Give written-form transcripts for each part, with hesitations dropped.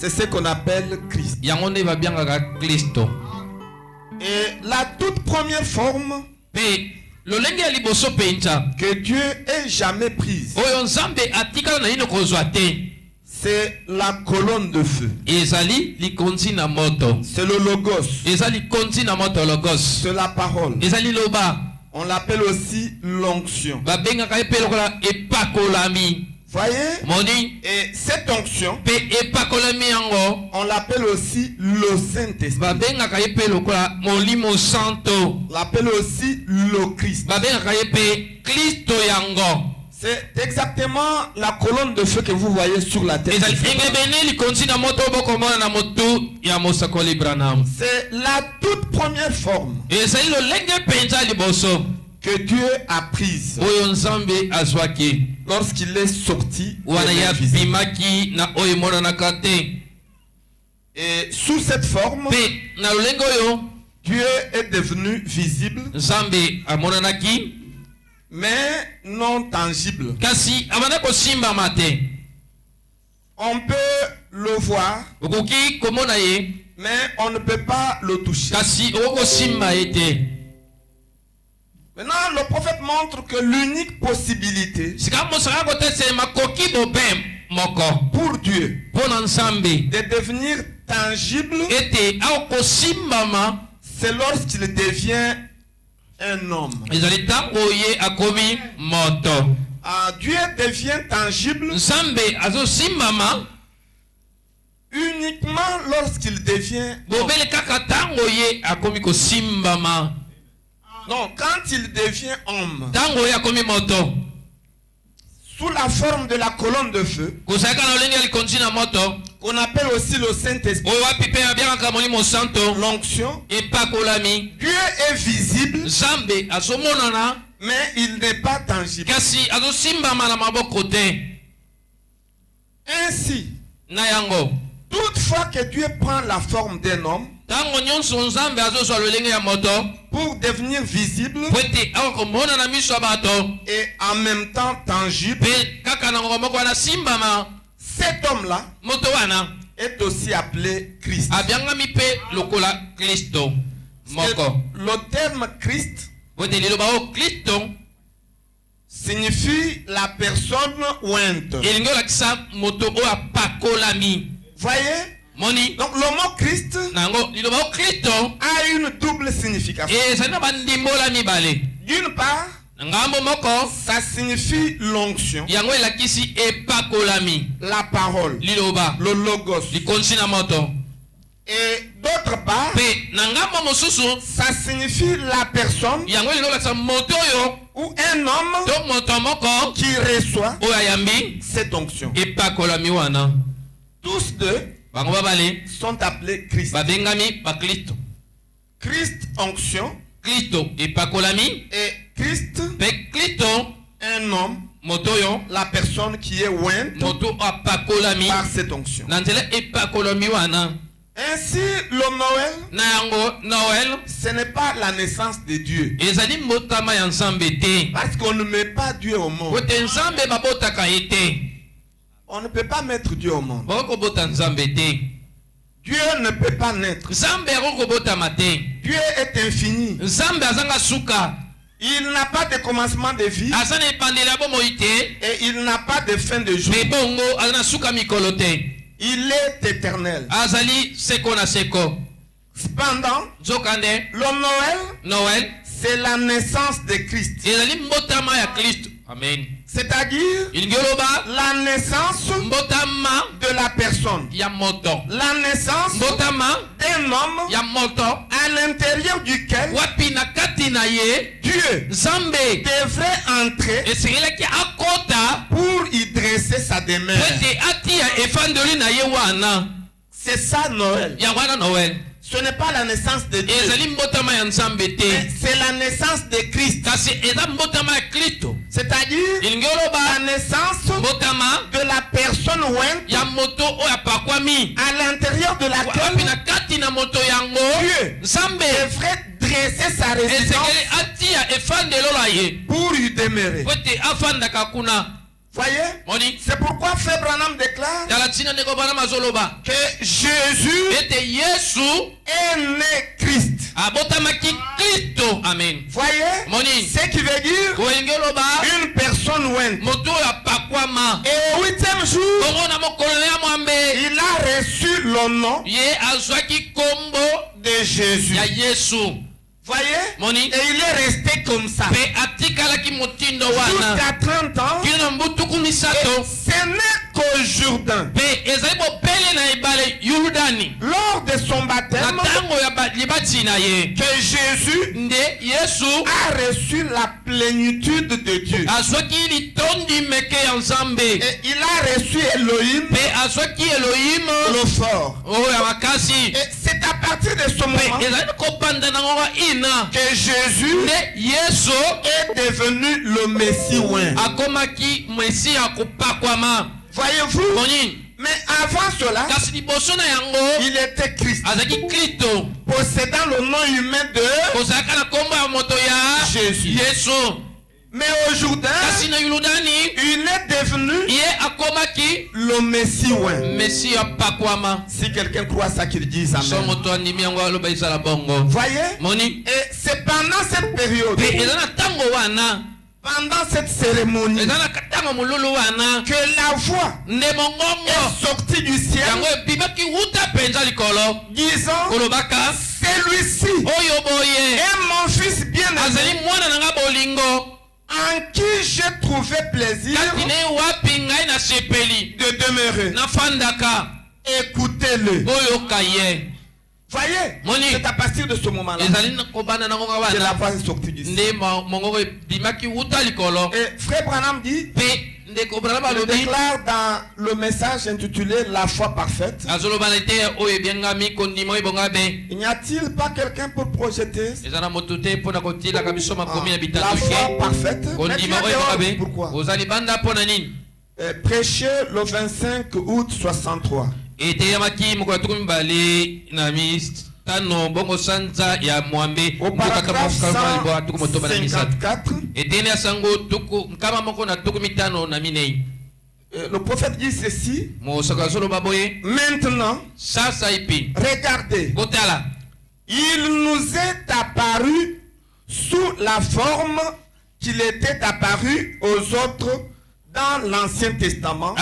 C'est ce qu'on appelle Christ. Et la toute première forme que Dieu ait jamais prise, c'est la colonne de feu. C'est le logos. C'est la parole. On l'appelle aussi l'onction. Voyez? Et cette onction, on l'appelle aussi le Saint-Esprit. On l'appelle aussi le Christ. C'est exactement la colonne de feu que vous voyez sur la tête. C'est la toute première forme que Dieu a prise lorsqu'il est sorti. Et sous cette forme, Dieu est devenu visible, mais non tangible. On peut le voir, mais on ne peut pas le toucher. Maintenant, le prophète montre que l'unique possibilité pour Dieu de devenir tangible, c'est lorsqu'il devient un homme. Dieu devient tangible uniquement lorsqu'il devient homme. Non, quand il devient homme, sous la forme de la colonne de feu, qu'on appelle aussi le Saint-Esprit, l'onction, Dieu est visible, mais il n'est pas tangible. Ainsi, toutefois que Dieu prend la forme d'un homme, pour devenir visible et en même temps tangible, cet homme-là est aussi appelé Christ. Le terme Christ signifie la personne ointe. Voyez? Donc le mot Christ a une double signification. D'une part, ça signifie l'onction, la parole, le logos. Et d'autre part, ça signifie la personne ou un homme qui reçoit cette onction. Tous deux sont appelés Christ. Christ onction et Christ un homme, la personne qui est ointe par cette onction. Ainsi le Noël, ce n'est pas la naissance de Dieu, parce qu'on ne met pas Dieu au monde. On ne peut pas mettre Dieu au monde. Dieu ne peut pas naître. Dieu est infini. Il n'a pas de commencement de vie et il n'a pas de fin de jour. Il est éternel. Cependant, le Noël, c'est la naissance de Christ. Amen. C'est-à-dire la naissance de la personne. La naissance d'un homme à l'intérieur duquel Dieu devrait entrer pour y dresser sa demeure. C'est ça Noël. Ce n'est pas la naissance de Dieu, c'est la naissance de Christ. C'est-à-dire la naissance de la personne ointe à l'intérieur de laquelle Dieu devrait dresser sa résidence pour y demeurer. Voyez? C'est pourquoi Frère Branham déclare que Jésus est né Christ. Amen. Voyez? Ce qui veut dire une personne ouinte. Et au 8e jour, il a reçu le nom de Jésus. Voyez? Et il est resté comme ça. Jusqu'à 30 ans. Et ce n'est qu'au Jourdain. Lors de son baptême, que Jésus a reçu la plénitude de Dieu. Et il a reçu Elohim, le fort. Et c'est à partir de ce moment que Jésus est devenu le Messie oint. Voyez-vous? Mais avant cela, il était Christ, possédant le nom humain de Jésus. Mais aujourd'hui, il est devenu le Messie oint. Si quelqu'un croit ça, qu'il dise Amen. Voyez? Et c'est pendant cette période, pendant cette cérémonie, que la voix est sortie du ciel, disant, celui-ci est mon fils bien-aimé, en qui j'ai trouvé plaisir de demeurer. Écoutez-le. Voyez, c'est à partir de ce moment-là que la voix est sortie du ciel. Et Frère Branham dit, il déclare dans le message intitulé La foi parfaite. Il n'y a-t-il pas quelqu'un pour projeter la foi parfaite? Pourquoi? Prêcher le 25 août 63. Au paragraphe 154, le prophète dit ceci. Maintenant, regardez, il nous est apparu sous la forme qu'il était apparu aux autres dans l'Ancien Testament.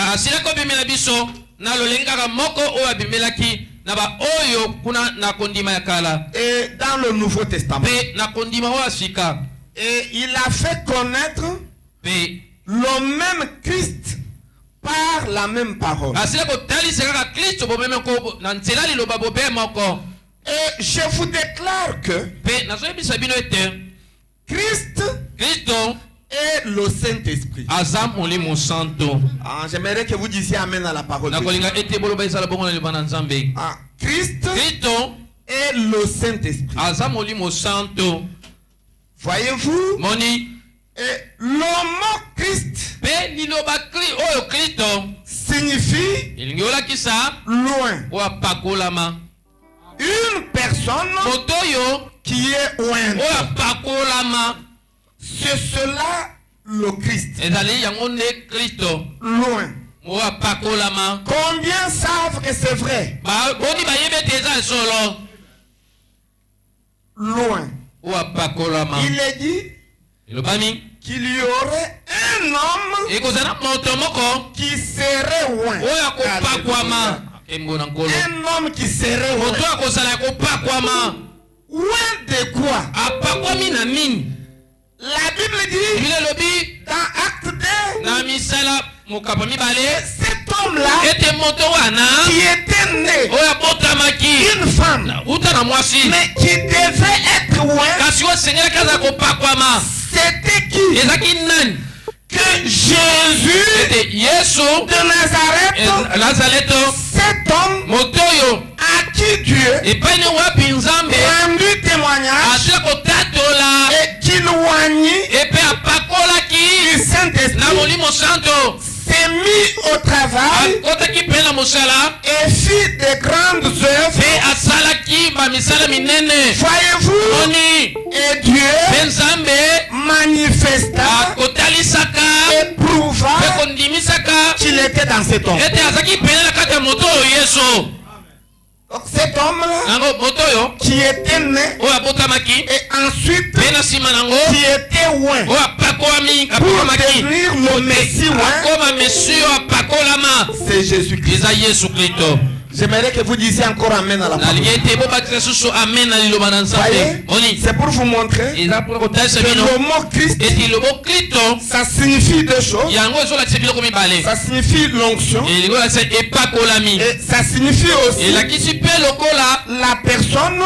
Et dans le Nouveau Testament. Et il a fait connaître le même Christ par la même parole. Et je vous déclare que Christ est le Saint-Esprit. J'aimerais que vous disiez Amen à la parole de Dieu. Christ est le Saint-Esprit. Voyez-vous? Et le mot Christ signifie loin. Une personne qui est loin. C'est cela le Christ. Loin. Combien savent que c'est vrai? Loin. Il est dit qu'il y aurait un homme qui serait loin. Un homme qui serait loin. Loin de quoi? La Bible dit dans Acte 2, cet homme-là qui était né d'une femme, mais qui devait être loin, c'était qui? Que Jésus de Nazareth, cet homme à qui Dieu a rendu témoignage et qui loignit du Saint-Esprit, s'est mis au travail et fit de grandes œuvres. Voyez-vous? Et Dieu manifesta et prouva il était dans cette ombre. Donc cet homme-là qui était né et ensuite qui était oint pour devenir le Messie oint, c'est Jésus-Christ. J'aimerais que vous disiez encore Amen à la parole. C'est pour vous montrer que le mot Christ, ça signifie deux choses. Ça signifie l'onction et ça signifie aussi la personne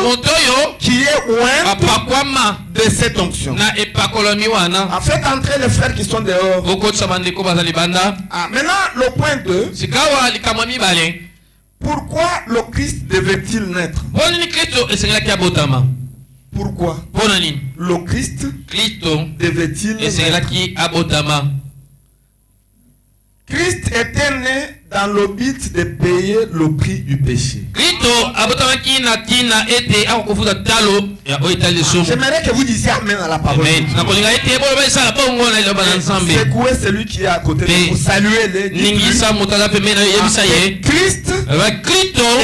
qui est ointe de cette onction. En fait, entrer les frères qui sont dehors. Maintenant, le point 2. Pourquoi le Christ devait-il naître? Pourquoi le Christ devait-il naître? Christ était né dans le but de payer le prix du péché. J'aimerais que vous disiez Amen à la parole. Secouez celui qui est à côté de vous. Saluez-les. Christ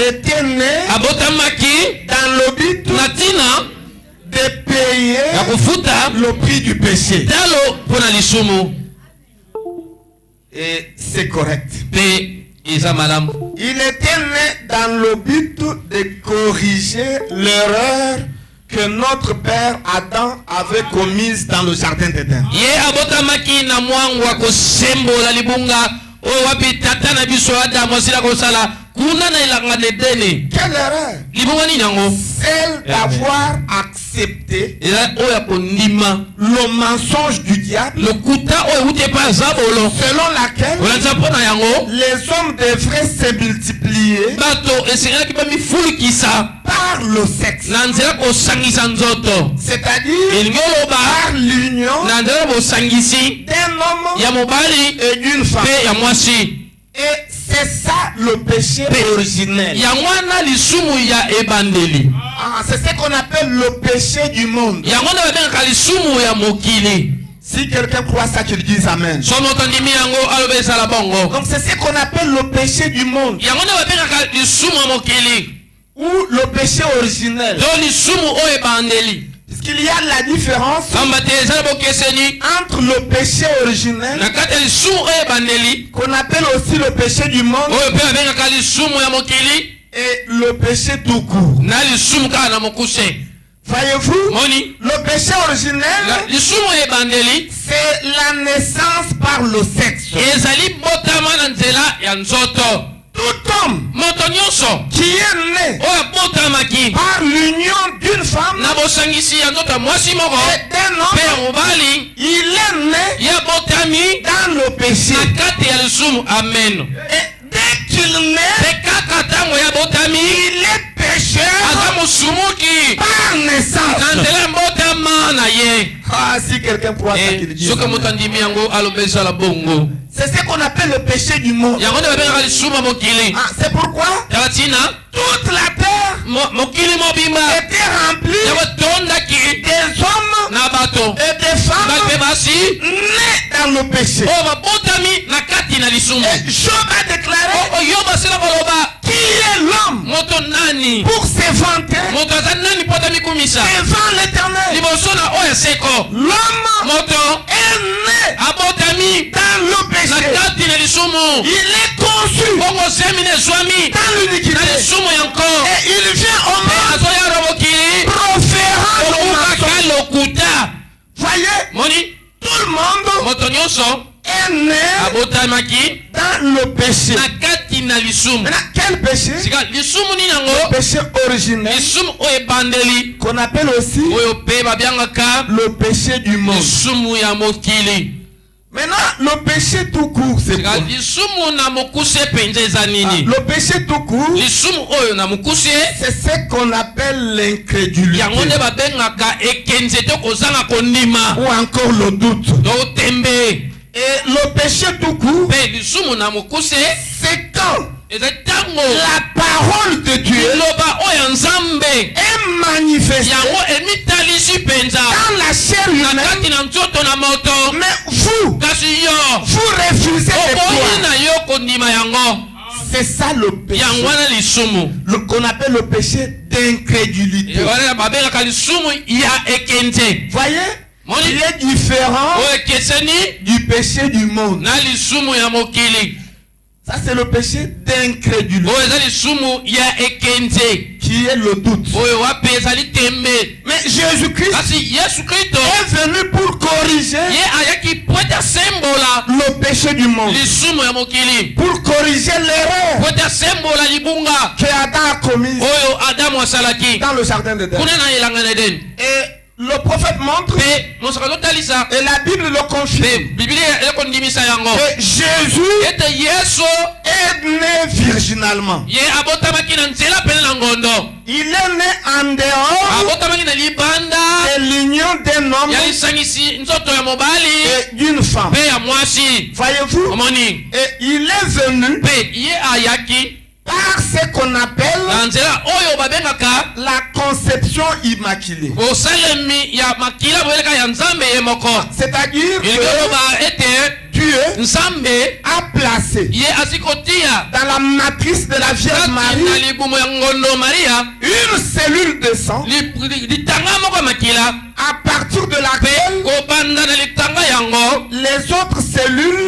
était né dans le but de payer le prix du péché. Et c'est correct. Il était né dans le but de corriger l'erreur que notre père Adam avait commise dans le jardin d'Éden. Quelle erreur? Celle d'avoir accepté le mensonge du diable selon laquelle les hommes devraient se multiplier par le sexe, c'est-à-dire par l'union d'un homme et d'une femme. Et c'est ça le péché originel. C'est ce qu'on appelle le péché du monde. Si quelqu'un croit ça, qu'il dise Amen. Donc c'est ce qu'on appelle le péché du monde. Ou le péché originel. Parce qu'il y a la différence entre le péché originel, qu'on appelle aussi le péché du monde, et le péché tout court. Voyez-vous, le péché originel, c'est la naissance par le sexe. Tout homme qui est né par l'union d'une femme et d'un homme, il est né dans le péché. Et dès qu'il naît, il est pécheur par naissance. Ah, si quelqu'un pourra ça qu'il dise. C'est ce qu'on appelle le péché du monde. C'est pourquoi toute la terre était remplie des hommes et des femmes nés dans le péché. Et Job a déclaré: qui est l'homme pour se vanter devant l'Éternel? L'homme est né dans le péché. Il est conçu dans l'iniquité. Et il vient au monde proférant le mensonge. Voyez, tout le monde est né dans le péché. Maintenant, quel péché? Le péché originel, qu'on appelle aussi le péché du monde. Maintenant, le péché tout court, c'est quoi? Le péché tout court, c'est ce qu'on appelle l'incrédulité ou encore le doute. Et le péché tout court, c'est quand la parole de Dieu est manifestée dans la chair humaine. Mais vous, Vous refusez de croire. C'est ça le péché. Qu'on appelle le péché d'incrédulité. Voyez? Il est différent du péché du monde. Ça c'est le péché d'incrédulité. Qui est le doute. Mais Jésus-Christ est venu pour corriger le péché du monde. Pour corriger l'erreur que Adam a commise dans le jardin d'Éden. Et le prophète montre et la Bible le confirme que Jésus est né virginalement. Il est né en dehors de l'union d'un homme et d'une femme. Voyez-vous? Et il est venu par ce qu'on appelle la conception immaculée. C'est-à-dire que Dieu a placé dans la matrice de la Vierge Marie une cellule de sang à partir de laquelle les autres cellules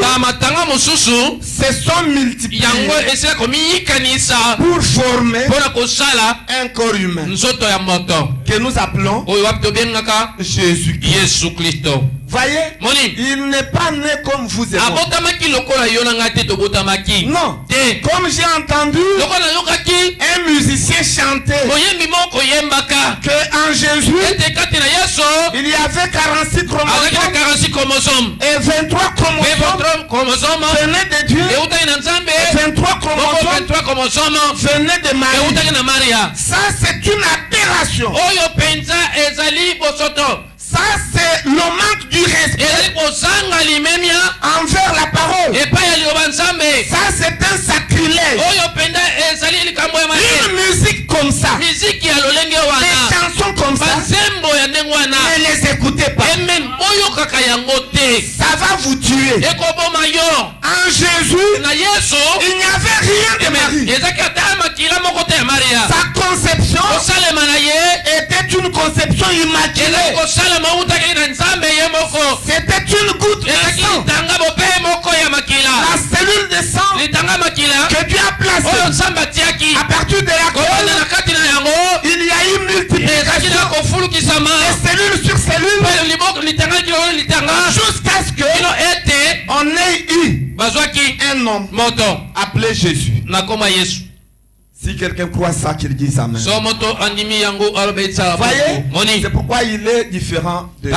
se sont multipliées pour former un corps humain que nous appelons Jésus-Christ. Voyez, il n'est pas né comme vous et moi. Non, comme j'ai entendu un musicien chanter que en Jésus il y avait 46 chromosomes et 23 chromosomes venaient de Dieu et 23 chromosomes venaient de Marie. Ça c'est une aberration. Ça c'est le manque du respect envers la parole. Ça c'est un sacrilège. Une musique comme ça, des chansons comme ça, ne les écoutez pas. Ça va vous tuer. En Jésus, il n'y avait rien de Marie. Sa conception était une conception immaculée. C'était une goutte de sang. La cellule de sang que Dieu a placée, à partir de laquelle il y a eu multiplication de cellules sur cellules jusqu'à ce qu'on ait eu un homme appelé Jésus. Si quelqu'un croit ça, qu'il dise amen. Voyez, c'est pourquoi il est différent de nous.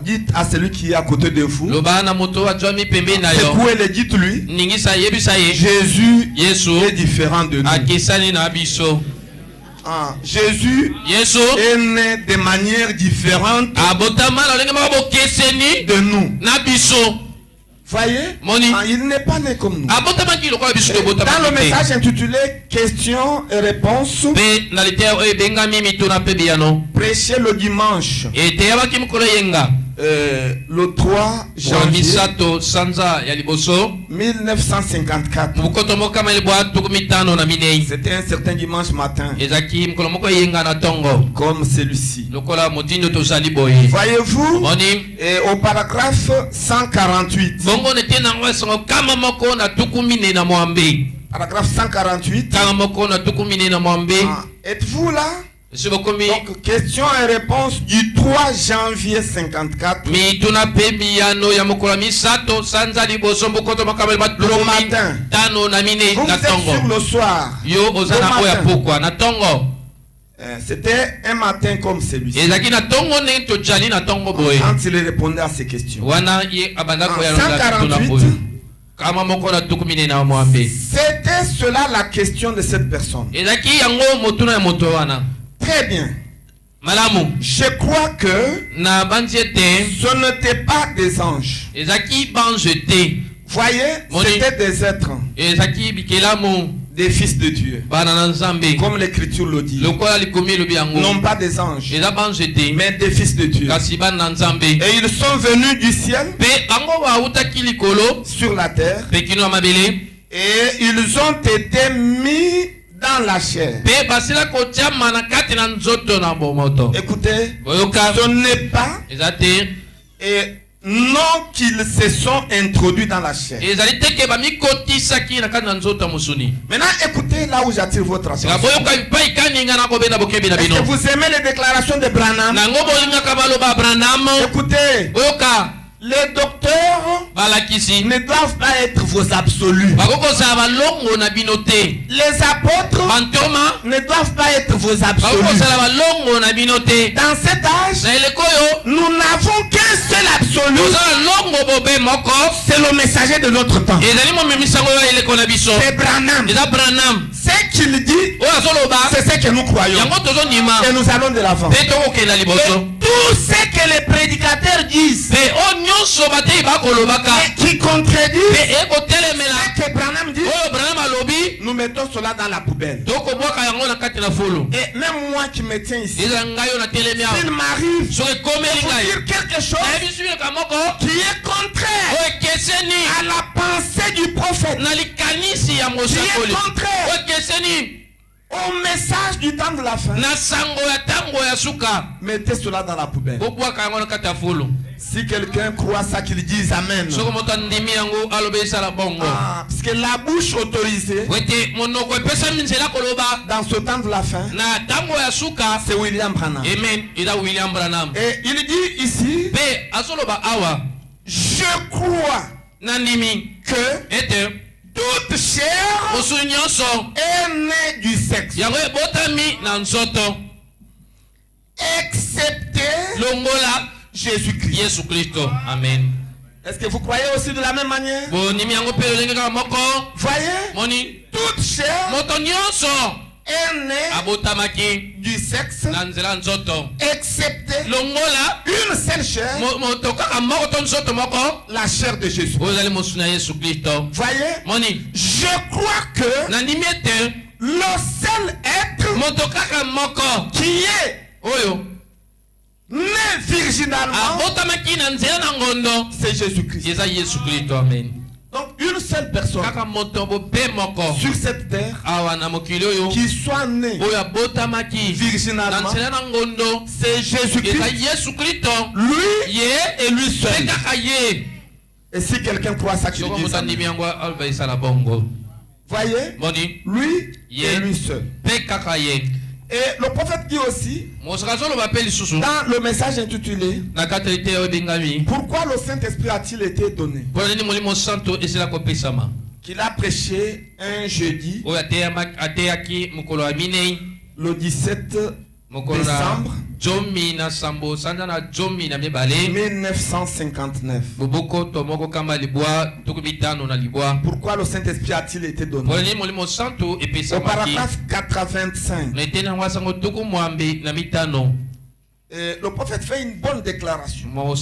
Dites à celui qui est à côté de vous, secouez-le, dites-lui, Jésus est différent de nous. Jésus est né de manière différente de nous. Voyez, il n'est pas né comme nous. Dans le message intitulé Questions et réponses, prêcher le dimanche, le 3 janvier 1954. C'était un certain dimanche matin, comme celui-ci. Voyez-vous, au paragraphe 148, paragraphe 148, êtes-vous là? Donc, question et réponse du 3 janvier 54. Le matin. Vous êtes sur le soir. Le matin. C'était un matin comme celui-ci. Quand il répondait à ces questions. 148. C'était cela la question de cette personne. Très bien. Je crois que ce n'était pas des anges. Voyez, c'était des êtres. des fils de Dieu, comme l'écriture le dit, non pas des anges, mais des fils de Dieu. Et ils sont venus du ciel sur la terre et ils ont été mis dans la chair. Écoutez, ce n'est pas non qu'ils se sont introduits dans la chair. Maintenant, écoutez là où j'attire votre attention. Est-ce que vous aimez les déclarations de Branham? Écoutez, les docteurs ne doivent pas être vos absolus. Les apôtres ne doivent pas être vos absolus. Dans cet âge, nous n'avons qu'un seul absolu. C'est le messager de notre temps. C'est Branham. Ce qu'il dit, c'est ce que nous croyons. Et nous allons de l'avant. Et tout ce que les prédicateurs disent, qui contredit ce que Branham dit, nous mettons cela dans la poubelle. Et même moi qui me tiens ici, s'il m'arrive de dire quelque chose qui est contraire à la pensée du prophète, qui est contraire au message du temps de la fin, mettez cela dans la poubelle. Si quelqu'un croit ça, qu'il dise Amen. Parce que la bouche autorisée dans ce temps de la fin, c'est William Branham. Amen. Et il dit ici, je crois que toute chair est née du sexe, excepté Jésus-Christ. Amen. Est-ce que vous croyez aussi de la même manière? Voyez, toute chair est née du sexe, excepté une seule chair, la chair de Jésus. Voyez, je crois que le seul être qui est né virginalement, c'est Jésus-Christ. Donc une seule personne sur cette terre qui soit née virginalement, c'est Jésus-Christ, lui et lui seul. Et si quelqu'un croit ça, qu'il dise ça. Voyez, lui et lui seul. Et le prophète dit aussi, dans le message intitulé, pourquoi le Saint-Esprit a-t-il été donné? Qu'il a prêché un jeudi, le 17 décembre 1959. Pourquoi le Saint-Esprit a-t-il été donné? Au paragraphe 85. Le prophète fait une bonne déclaration. Parce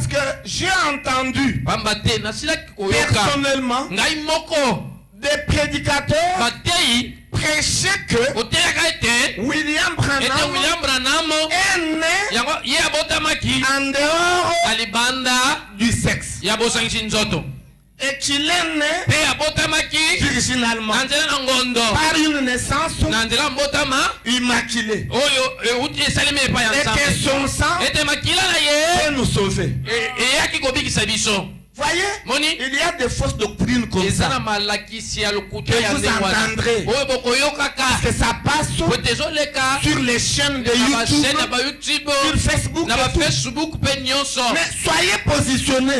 que j'ai entendu personnellement des prédicateurs prêcher que William Branham est né en dehors du sexe. Et qu'il est né virginalement par une naissance immaculée. Et que son sang peut nous sauver. Voyez, il y a des fausses doctrines comme ça que vous entendrez, parce que ça passe sur les chaînes de YouTube, sur Facebook, mais soyez positionnés,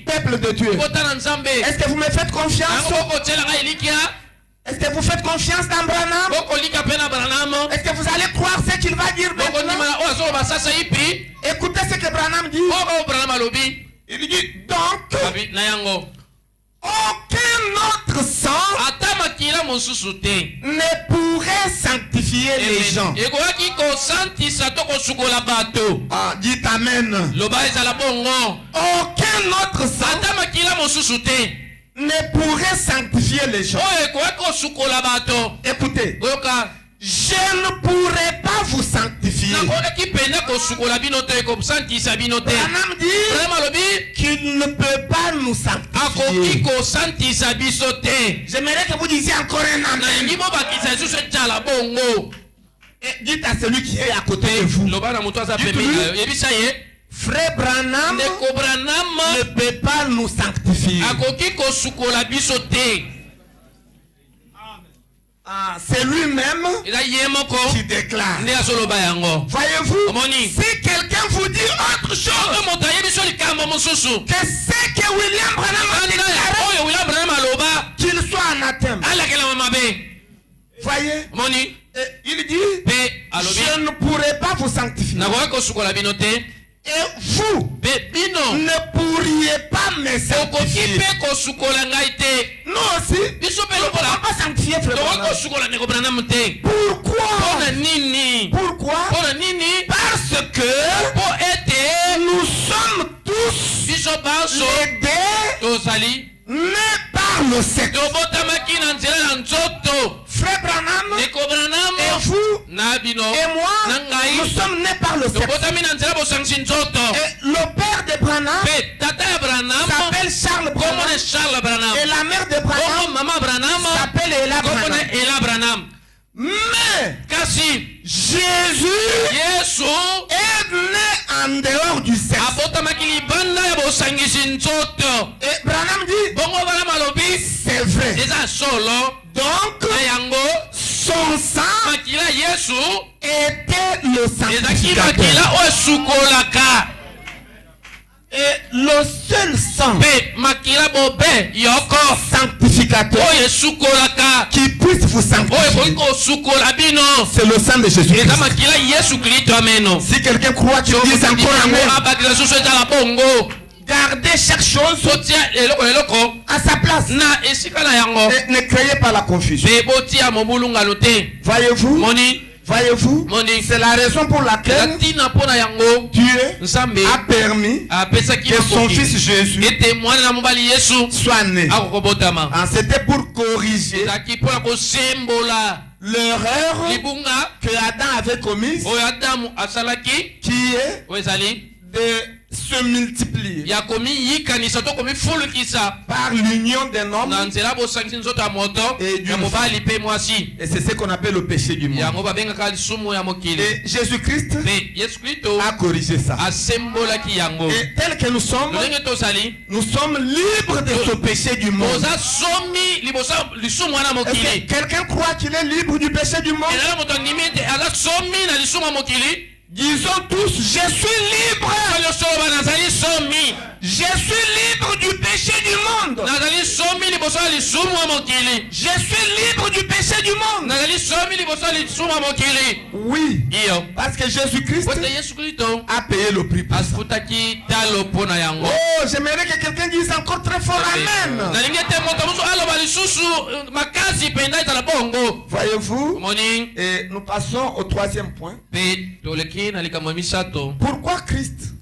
peuple de Dieu. Est-ce que vous me faites confiance? Est-ce que vous faites confiance dans Branham? Est-ce que vous allez croire ce qu'il va dire maintenant? Écoutez ce que Branham dit. Il dit donc, aucun autre sang ne pourrait sanctifier les gens. Dites Amen. Aucun autre sang ne pourrait sanctifier les gens. Écoutez, je ne pourrais pas vous sanctifier. Branham dit qu'il ne peut pas nous sanctifier. J'aimerais que vous disiez encore un amen. Et dites à celui qui est à côté de vous. Dites-lui, Frère Branham ne peut pas nous sanctifier. C'est lui-même qui déclare. Voyez-vous, si quelqu'un vous dit autre chose que c'est que William Branham a déclaré, qu'il soit anathème. Voyez, il dit, je ne pourrai pas vous sanctifier. Et vous ne pourriez pas me sanctifier. Nous aussi, nous ne pouvons pas sanctifier frère Branham. Pourquoi? Parce que nous sommes tous aidés nés par le sexe. Frère Branham et vous et moi, nous sommes nés par le sexe. Et le père de Branham s'appelle Charles Branham. Et la mère de Branham s'appelle Ella Branham. Mais Jésus est né en dehors du sexe. Et Branham dit, c'est vrai. Donc, son sang était le sanctificateur. Et le seul sang sanctificateur qui puisse vous sanctifier, c'est le sang de Jésus-Christ. Si quelqu'un croit qu'il dit encore amen, gardez chaque chose à sa place. Et ne créez pas la confusion. Voyez-vous, c'est la raison pour laquelle Dieu a permis que son fils Jésus soit né. C'était pour corriger l'erreur que Adam avait commise, qui est de se multiplier par l'union d'un homme et d'une femme. Et c'est ce qu'on appelle le péché du monde. Et Jésus-Christ a corrigé ça. Et tel que nous sommes libres de ce péché du monde. Est-ce que quelqu'un croit qu'il est libre du péché du monde? Disons tous, je suis libre. Je suis libre du péché du monde. Je suis libre du péché du monde. Oui, parce que Jésus-Christ a payé le prix pour ça. Oh, j'aimerais que quelqu'un dise encore très fort amen. Voyez-vous, et nous passons au troisième point. Pourquoi Christ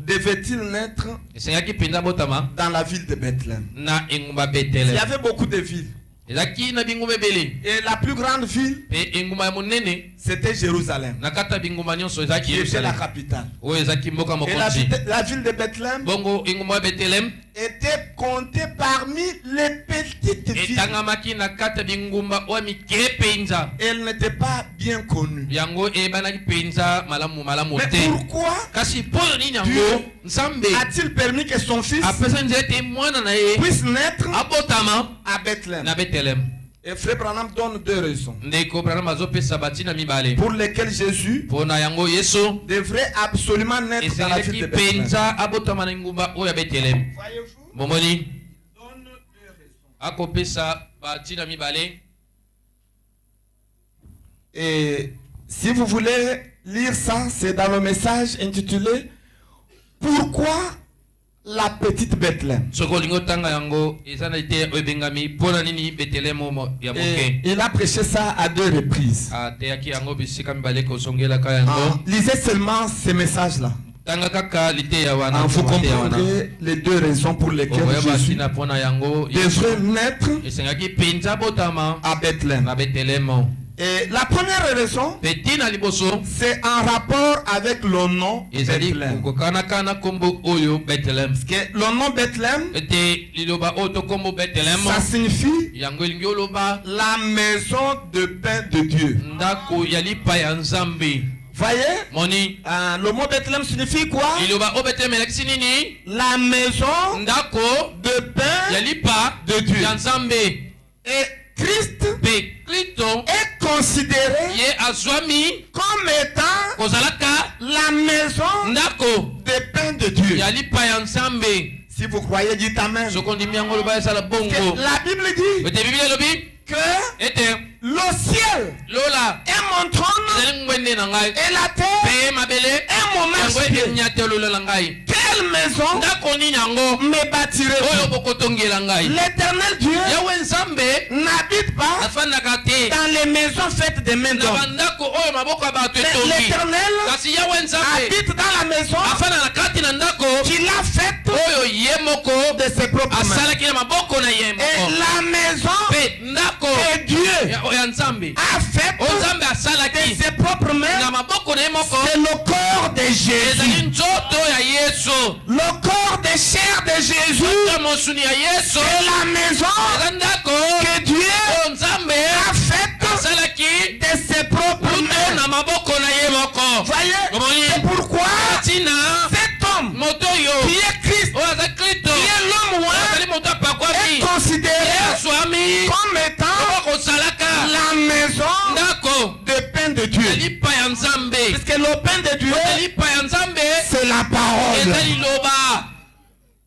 devait-il naître dans la ville de Bethléem? Il y avait beaucoup de villes. Et la plus grande ville, c'était Jérusalem, qui était la capitale. Et la ville de Bethléem était comptée parmi les petites villes. Elle n'était pas bien connue. Mais pourquoi Dieu a-t-il permis que son fils puisse naître à Bethléem? Et Frère Branham donne deux raisons pour lesquelles Jésus devrait absolument naître dans la ville de Bethléem. Voyez-vous, donne deux raisons. Et si vous voulez lire ça, c'est dans le message intitulé Pourquoi la petite Bethléem? Et il a prêché ça à deux reprises. Lisez seulement ces messages-là. Vous comprendrez les deux raisons pour lesquelles Jésus devrait naître à Bethléem. Et la première raison, c'est en rapport avec le nom Bethléem. Parce que le nom Bethléem, ça signifie la maison de pain de Dieu. Voyez, le mot Bethléem signifie quoi? La maison de pain de Dieu. Et Christ est considéré comme étant la maison de pain de Dieu. Si vous croyez, dites Amen. Que la Bible dit que le ciel est mon trône et la terre est mon marchepied. Quelle maison me bâtirai? L'éternel Dieu n'habite pas dans les maisons faites de mains d'homme. L'éternel habite dans la maison qu'il a faite de ses propres mains. Et la maison que Dieu a faite de ses propres mains, c'est le corps de Jésus. Le corps de chair de Jésus, c'est la maison que Dieu a faite de ses propres mains. Voyez, c'est pourquoi cet homme qui est Christ, qui est l'homme est considéré comme étant la maison de pain de Dieu. Parce que le pain de Dieu, c'est la parole.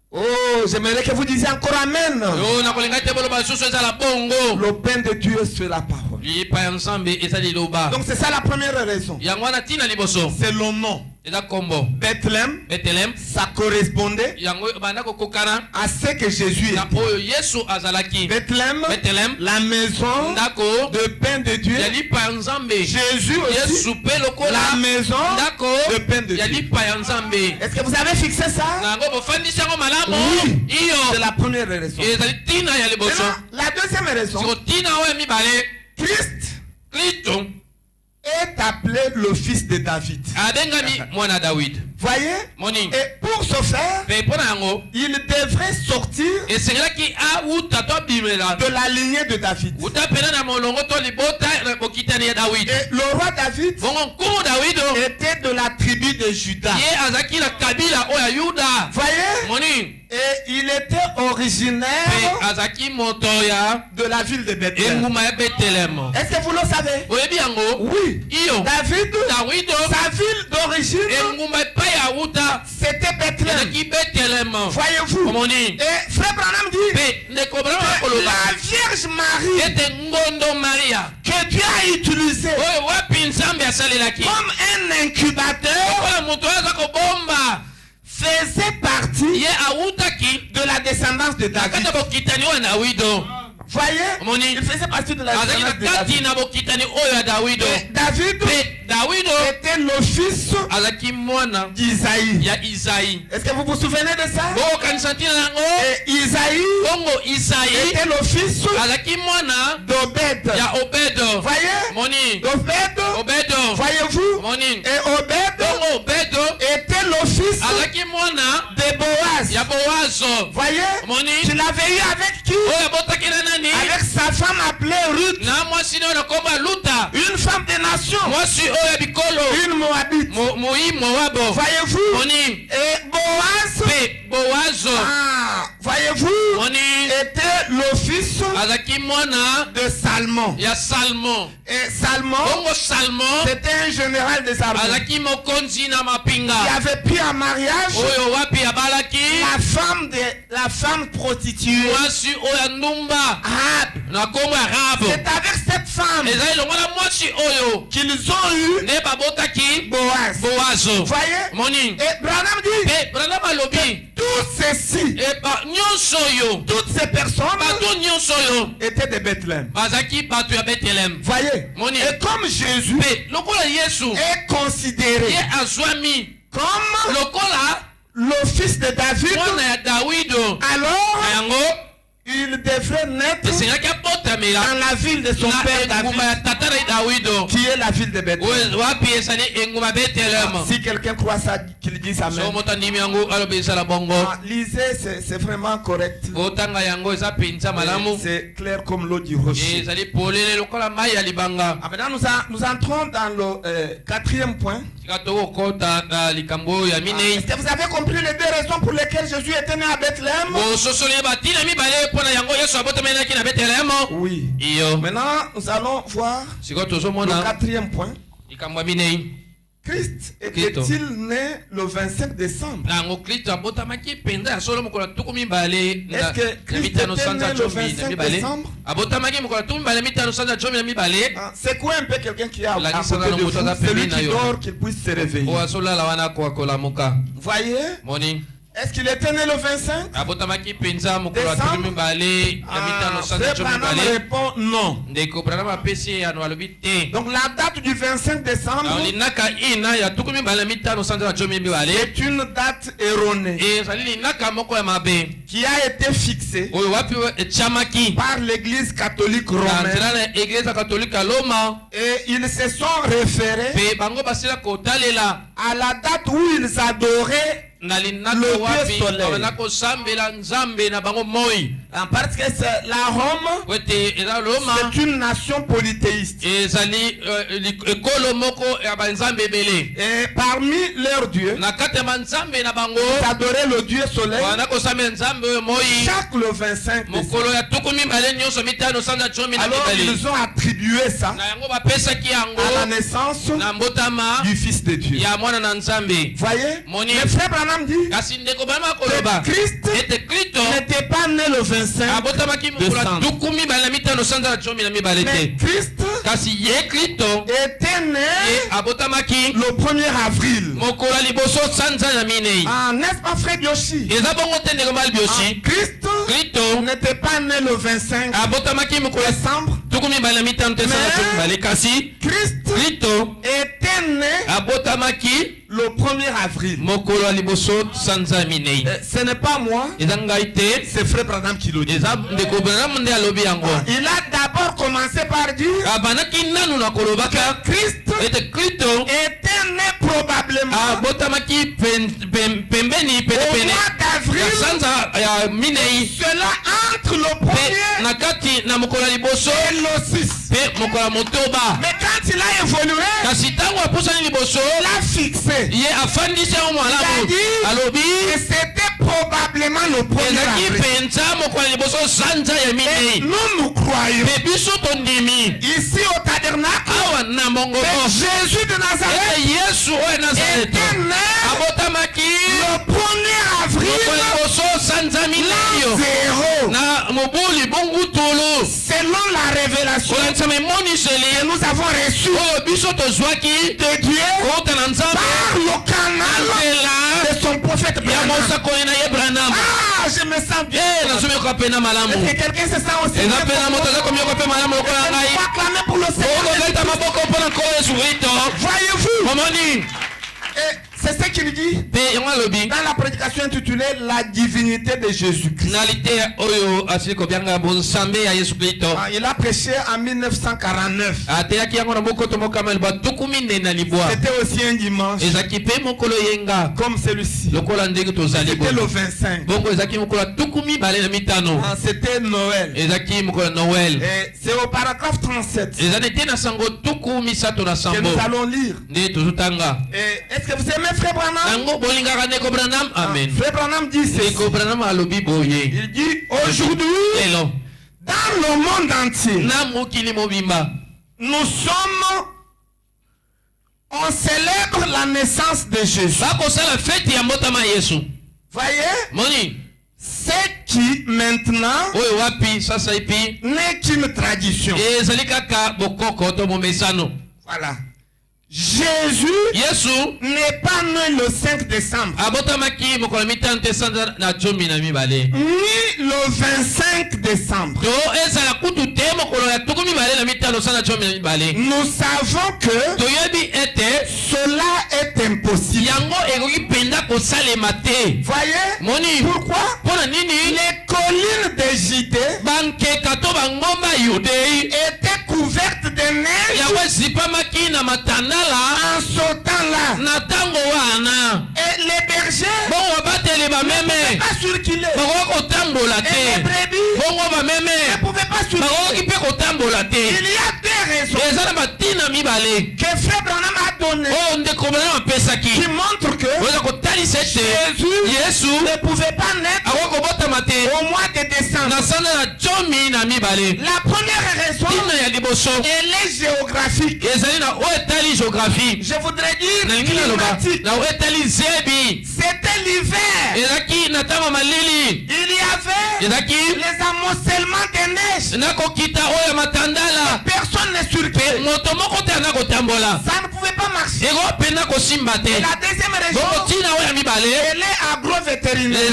Oh, j'aimerais que vous disiez encore Amen. Le pain de Dieu, c'est la parole. Donc c'est ça la première raison. C'est le nom. Bethléem, ça correspondait à ce que Jésus est. Bethléem, la maison de pain de Dieu. Jésus aussi, la maison de pain de Dieu. Est-ce que vous avez fixé ça? Oui, c'est la première raison. La deuxième raison, Christ est appelé le fils de David. Voyez? Et pour ce faire, il devrait sortir de la lignée de David. Et le roi David était de la tribu de Juda. Voyez? Et il était originaire de la ville de Bethléem. Est-ce que vous le savez? Oui. David, sa ville d'origine, c'était Bethléem. Voyez-vous? Et Frère Branham dit que la Vierge Marie que Dieu a utilisée comme un incubateur faisait partie de la descendance de David. Voyez, il faisait partie de la descendance de David. David était le fils d'Isaïe. Est-ce que vous vous souvenez de ça? Et Isaïe était le fils d'Obed. Voyez, Obed, voyez-vous? Et Obed était le fils de Boaz. Voyez, tu l'avais eu avec qui? Avec sa femme appelée Ruth. Une femme des nations. Une Moabite. Voyez-vous? Et Boaz, voyez-vous, était le fils de Salmon. Et Salmon, c'était un général des armées qui avait pris en mariage la femme prostituée. C'est avec cette femme qu'ils ont eu Boaz. Voyez? Et Branham dit que tout ceci, toutes ces personnes étaient de Bethléem. Voyez? Et comme Jésus est considéré comme le fils de David, alors il devrait naître dans la ville de son père David, qui est la ville de Bethléem. Si quelqu'un croit ça, qu'il dise amen. Lisez, c'est vraiment correct. C'est clair comme l'eau du rocher. Maintenant, nous entrons dans le quatrième point. Est-ce que vous avez compris les deux raisons pour lesquelles Jésus était né à Bethléem? Oui. Maintenant, nous allons voir le quatrième point. Christ était-il né le 25 décembre? Est-ce que Christ était né le 25 décembre? C'est quoi un peu quelqu'un qui a à côté de vous? Celui qui dort, qu'il puisse se réveiller. Voyez? Est-ce qu'il était né le 25 décembre? Frère Branham répond non. Donc la date du 25 décembre est une date erronée qui a été fixée par l'église catholique romaine. Et ils se sont référés à la date où ils adoraient le Dieu soleil. Parce que la Rome, c'est une nation polythéiste. Et parmi leurs dieux, ils adoraient le Dieu soleil chaque le 25 décembre. Alors ils ont attribué ça à la naissance du Fils de Dieu. Voyez, les frères Branham dit que Christ n'était pas né le 25 décembre. Mais Christ était né le 1er avril. N'est-ce pas, frère Bioshi? Christ n'était pas né le 25 décembre. Mais Christ était né le 1er avril. Ce n'est pas moi, c'est frère Branham qui le dit. Il a d'abord commencé par dire que Christ était né probablement au mois d'avril, cela entre le 1er et le 6. Mais quand il a évolué, il a fixé. C'est-à-dire que c'était probablement le 1er avril. Et nous croyons ici au tabernacle que Jésus de Nazareth était né le 1er avril selon la révélation que nous avons reçue de Dieu par le canal de son prophète Branham. Ah, je me sens bien. Est-ce que quelqu'un se sent aussi bien? Acclamer pour le Seigneur. Voyez-vous? C'est ce qu'il dit dans la prédication intitulée La divinité de Jésus-Christ. Il a prêché en 1949. C'était aussi un dimanche comme celui-ci. C'était le 25. C'était Noël. Et c'est au paragraphe 37 que nous allons lire. Est-ce que vous aimez frère Branham? Amen. Frère Branham dit ceci. Il dit aujourd'hui, dans le monde entier, nous sommes, on célèbre la naissance de Jésus. Voyez? C'est qui maintenant n'est qu'une tradition. Voilà. Jésus n'est pas né le 5 décembre, ni le 25 décembre. nous savons que cela est impossible. Voyez pourquoi les collines de Judée étaient couvertes de neige en sautant là. Et les bergers ne pouvaient pas circuler. Et les brebis ne pouvaient pas circuler. Il y a deux raisons que Frère Branham a donné qui montrent que Jésus ne pouvait pas naître au mois de décembre. La première raison, elle est géographique. Je voudrais dire climatique. C'était l'hiver. Il y avait les amoncellements de neige. Personne ne circulait. Ça ne pouvait pas marcher. Et la deuxième raison, elle est agro-vétérinaire.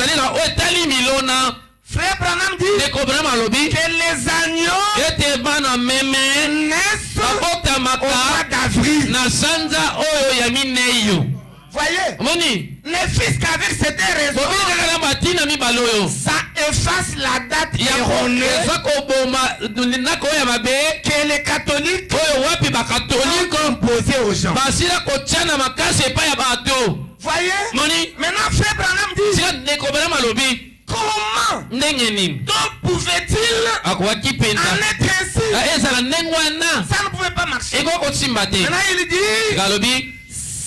Frère Branham dit que les agneaux naissent au mois d'avril. Voyez, ne fût-ce qu'avec cette raison, ça efface la date erronée que les catholiques ont imposée aux gens. Voyez, maintenant Frère Branham dit, comment donc pouvait-il en être ainsi? Ça ne pouvait pas marcher. Maintenant il dit,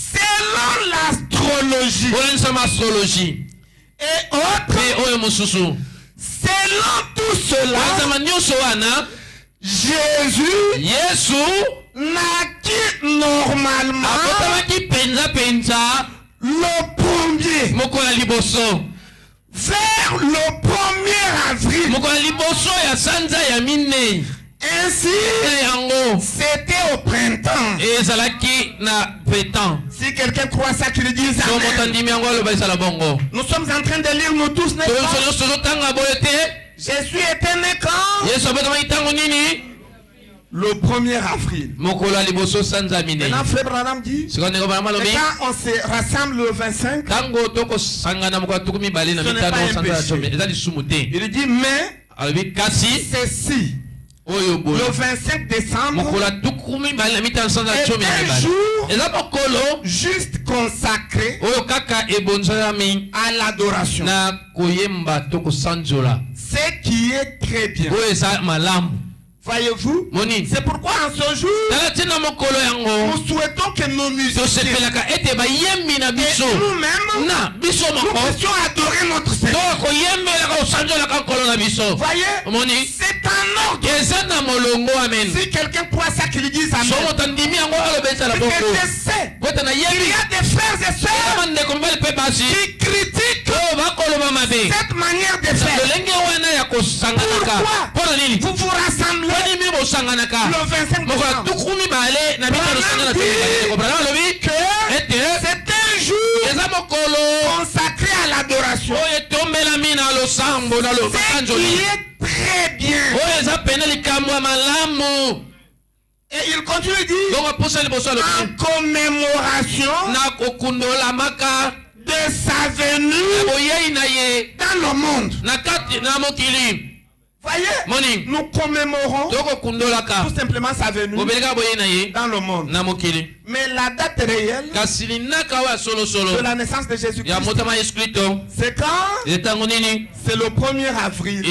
selon l'astrologie et autres, selon tout cela, Jésus naquit normalement le premier vers le 1er avril. Ainsi, c'était au printemps. Si quelqu'un croit ça, tu le dis. Nous sommes en train de lire, nous tous, n'est-ce pas? Jésus était né quand? Le 1er avril. Maintenant, Frère Branham dit, quand on se rassemble le 25, il dit, mais ceci, le 25 décembre, est un jour juste consacré à l'adoration. Ce qui est très bien. Voyez-vous, c'est pourquoi en ce jour, nous souhaitons que nos musiciens et nous-mêmes, nous puissions adorer notre Seigneur. Voyez, c'est un ordre. Si quelqu'un croit ça, qu'il dise amen. Parce que je sais, il y a des frères et sœurs qui critiquent cette manière de faire. Pourquoi vous vous rassemblez le 25 décembre? C'est un jour consacré à l'adoration. Ce qui est très bien. Et il continue de dire, en commémoration de sa venue dans le monde. Voyez, nous commémorons tout simplement sa venue dans le monde. Mais la date réelle de la naissance de Jésus-Christ, c'est quand? C'est le 1er avril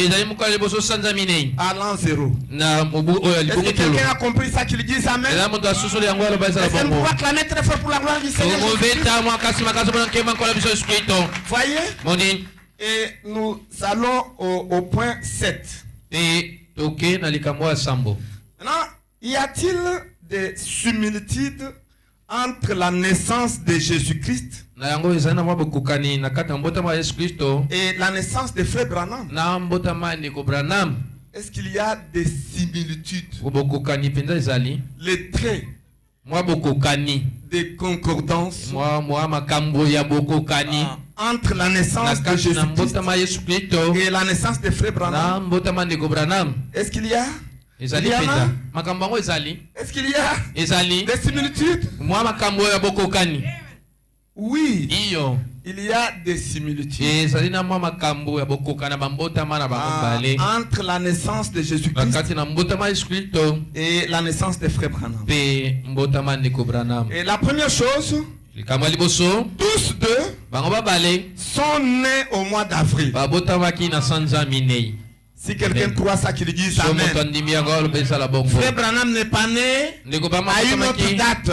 à l'an 0. Est-ce que quelqu'un a compris ça, qu'il dise amen? Est-ce que nous pouvons acclamer très fort pour la gloire du Seigneur? Voyez, et nous allons au point 7. Maintenant, y a-t-il des similitudes entre la naissance de Jésus-Christ et la naissance de Frère Branham? Est-ce qu'il y a des similitudes? Les traits des concordances entre la naissance de Jésus-Christ et la naissance de Frère Branham? Est-ce qu'il y a? Est-ce qu'il y a des similitudes? Oui, il y a des similitudes entre la naissance de Jésus-Christ et la naissance de Frère Branham. Et la première chose, tous deux sont nés au mois d'avril. Si quelqu'un croit ça, qu'il dise Amen. Frère Branham n'est pas né à une autre date.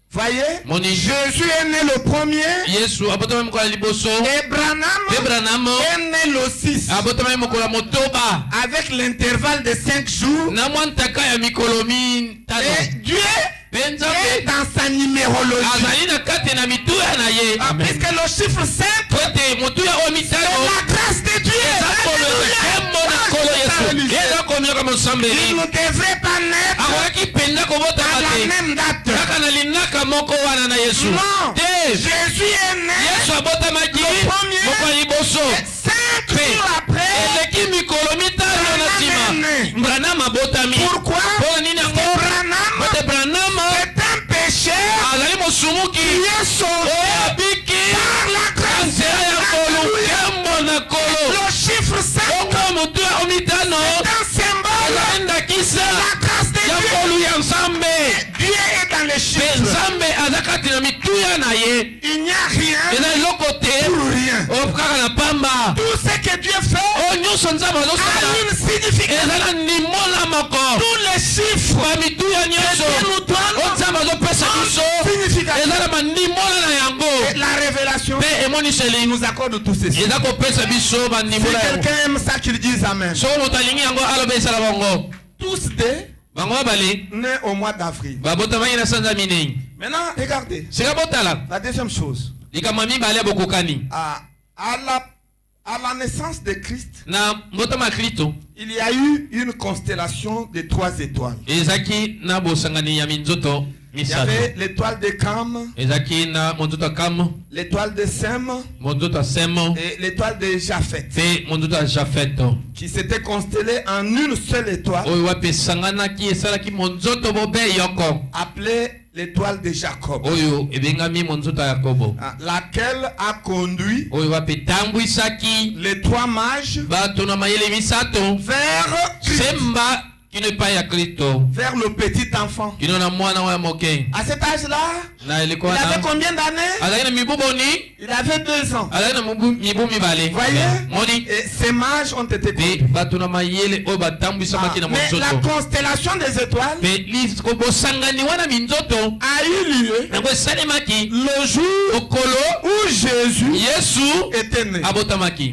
Voyez, Jésus est né le premier et Branham est né le 6 avec l'intervalle de 5 jours. Et Dieu est dans sa numérologie. Puisque le chiffre 5 c'est la grâce de Dieu. Il ne devrait pas naître à la même date. Non, Jésus est né le premier et 5 jours après Branham est né. Pourquoi? Branham est un pécheur qui est sauvé par la grâce de Dieu. Le chiffre 5 est un symbole de la grâce de Dieu. Dieu est dans les chiffres. Il n'y a rien pour rien. Tout ce que Dieu fait a une signification. Tous les chiffres que Dieu nous donne ont signification. Et la révélation nous accorde tout ceci. Si quelqu'un aime ça, qu'il dise Amen. Tous deux nés au mois d'avril. Maintenant, regardez. La deuxième chose. À la naissance de Christ, il y a eu une constellation de 3 étoiles. Il y avait l'étoile de Cam, l'étoile de Sem et l'étoile de Japhet, qui s'étaient constellées en une seule étoile, appelée l'étoile de Jacob, laquelle a conduit les 3 mages vers Christ, vers le petit enfant. À cet âge-là, il avait combien d'années? Il avait 2 ans. Voyez, et ces mages ont été conduits. Mais la constellation des étoiles a eu lieu le jour où Jésus était né.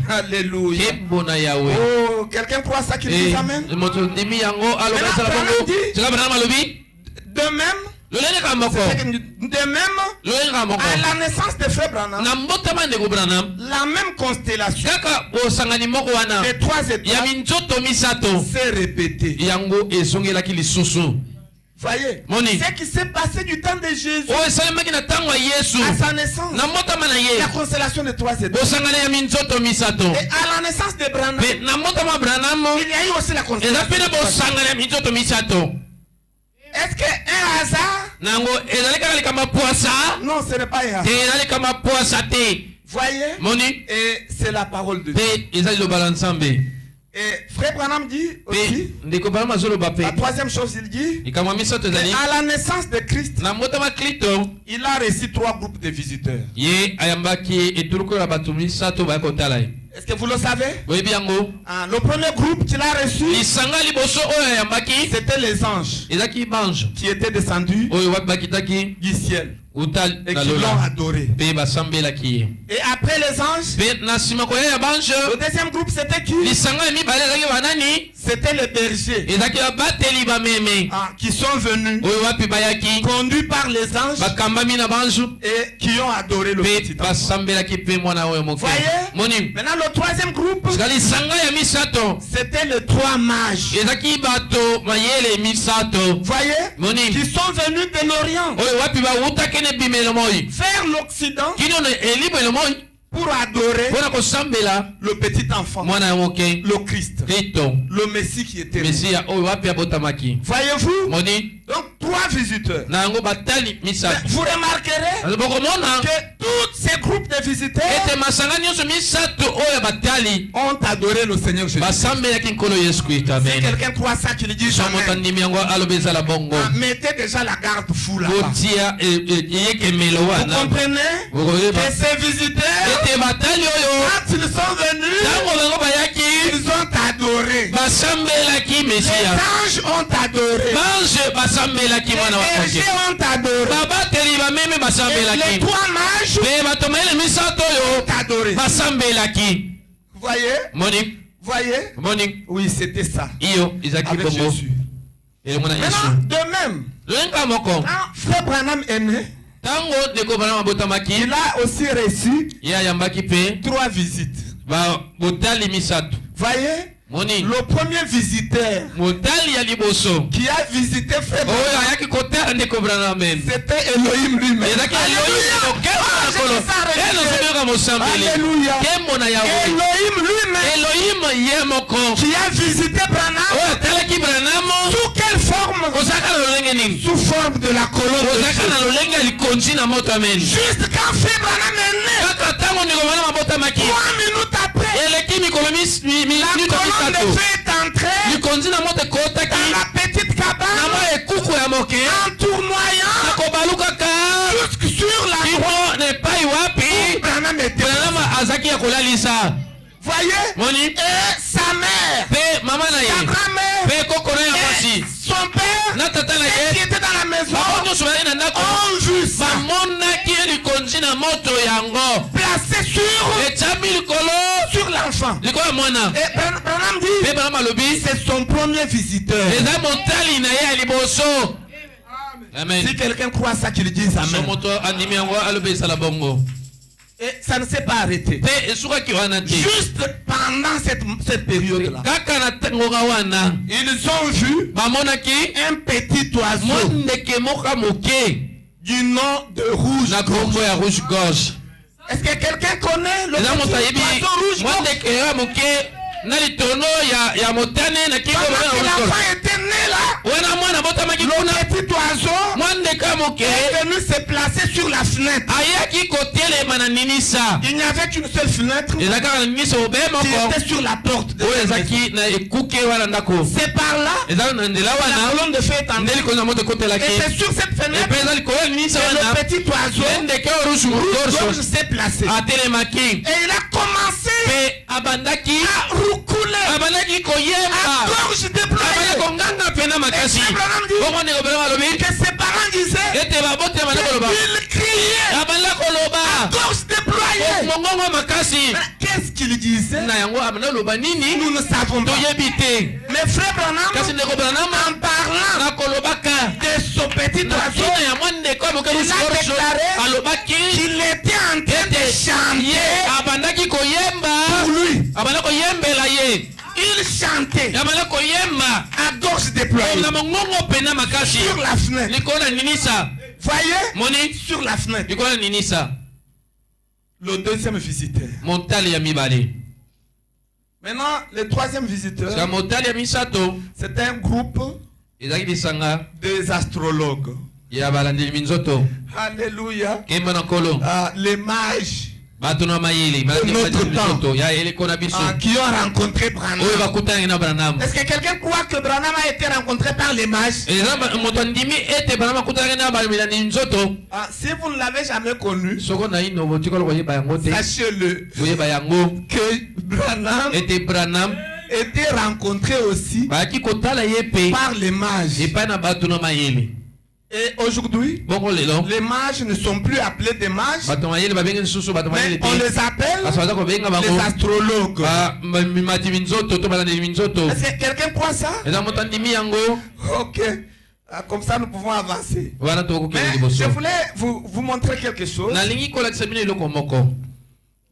Alléluia. Oh, quelqu'un croit ça qu'il dit Amen? De même, à la naissance de Frère Branham, la même constellation des 3 étoiles s'est répétée. Voyez, ce qui s'est passé du temps de Jésus à sa naissance, la constellation des 3 étoiles. Et à la naissance de Branham, il y a eu aussi la constellation des 3 étoiles. Est-ce que un hasard? Non, ce n'est pas un hasard. Voyez, et c'est la parole de Dieu. Et Frère Branham dit aussi, la 3e chose, il dit, à la naissance de Christ, il a reçu 3 groupes de visiteurs. Est-ce que vous le savez? Le premier groupe qu'il a reçu, c'était les anges qui étaient descendus du ciel et qui l'ont adoré. Et après les anges, le deuxième groupe c'était qui? C'était les bergers qui sont venus, conduits par les anges et qui ont adoré le petit enfant. Voyez, maintenant le 3e groupe, c'était les 3 mages. Voyez, qui sont venus de l'Orient vers l'Occident pour adorer le petit enfant, le Christ, le Messie qui était. Voyez-vous? Donc 3 visiteurs. Vous remarquerez que tous ces groupes de visiteurs ont adoré le Seigneur Jésus. Si quelqu'un croit ça, qu'il dit jamais. Mettez déjà la garde fou là. Vous comprenez que ces visiteurs, quand ils sont venus, ils ont adoré. Les anges ont adoré. Les bergers ont adoré. Les 3 mages ont adoré. Vous voyez? Oui, c'était ça. Avec Jésus. Maintenant, de même, quand Frère Branham est né, il a aussi reçu 3 visites. Voyez? Le premier visiteur qui a visité Frère Branham, c'était Elohim lui-même. Alléluia. Elohim lui-même qui a visité Branham. Sous quelle forme? Sous forme de la colonne de feu. Juste quand Frère Branham est né, 3 minutes après, la colonne de feu est entrée dans la petite cabane en tournoyant jusque sur la croix. Branham était. Voyez? Et sa mère, sa grand-mère, et son père, qui était dans la maison, ont vu ça. Placé sur l'enfant. Et Branham dit, c'est son premier visiteur. Amen. Si quelqu'un croit ça, qu'il dise amen. Et ça ne s'est pas arrêté. Juste pendant cette période-là, ils ont vu un petit oiseau du nom de rouge-gorge. Est-ce que quelqu'un connaît le petit oiseau rouge-gorge? Quand l'enfant était né là, le petit oiseau est venu se placer sur la fenêtre. Il n'y avait qu'une seule fenêtre qui était sur la porte de la maison. C'est par là la colonne de feu est entrée. Et c'est sur cette fenêtre que le petit oiseau rouge-gorge s'est placé. Et il a commencé à roucouler à gorge déployée. Que ses parents disaient qu'il criait à gorge déployée. Qu'est-ce qu'il disait? Nous ne savons pas. Mais Frère Branham, en parlant de son petit oiseau, il a déclaré qu'il était en train de chanter pour lui. Il chantait à gorge déployée sur la fenêtre. Voyez? Sur la fenêtre. Le deuxième visiteur. Maintenant, le troisième visiteur, c'est un groupe des astrologues. Alléluia. Les mages de notre temps qui ont rencontré Branham. Est-ce que quelqu'un croit que Branham a été rencontré par les mages? Si vous ne l'avez jamais connu, sachez-le que Branham était rencontré aussi par les mages. Et aujourd'hui, les mages ne sont plus appelés des mages, mais on les appelle les astrologues. Est-ce que quelqu'un croit ça? Ok. Comme ça, nous pouvons avancer. Mais je voulais vous montrer quelque chose.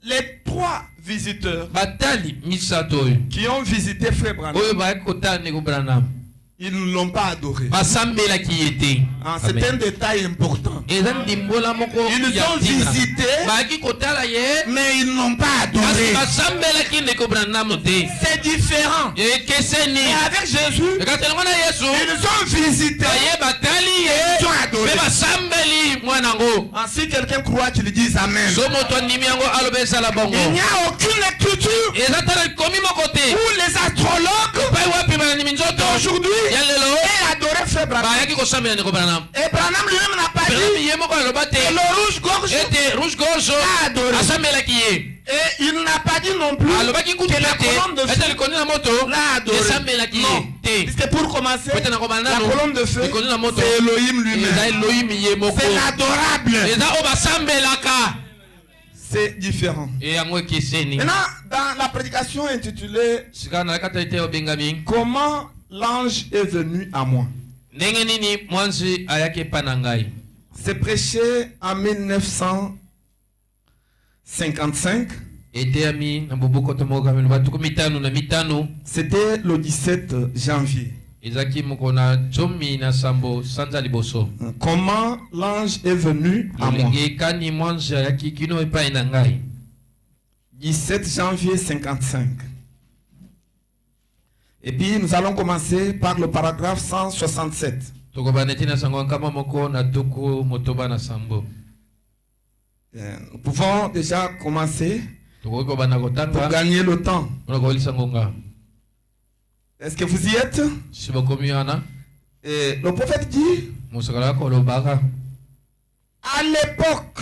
Les 3 visiteurs qui ont visité Frère Branham, ils ne l'ont pas adoré. C'est un détail important. Ils ont visité, mais ils n'ont pas adoré. C'est différent. Mais avec Jésus, ils ont visité, ils ont adoré. Si quelqu'un croit qu'il dise Amen. Il n'y a aucune écriture où les astrologues d'aujourd'hui aient adoré Frère Branham. Et Branham lui-même n'a pas dit que le rouge-gorge a adoré. Et il n'a pas dit non plus que la colonne de feu l'a adoré. Non. Puisque pour commencer, la colonne de feu, c'est Elohim lui-même. C'est l'adorable. C'est différent. Maintenant, dans la prédication intitulée Comment l'ange est venu à moi, c'est prêché en 1955. C'était le 17 janvier. Comment l'ange est venu à moi. 17 janvier 55. Et puis nous allons commencer par le paragraphe 167. Nous pouvons déjà commencer pour gagner le temps. Est-ce que vous y êtes? Et le prophète dit, à l'époque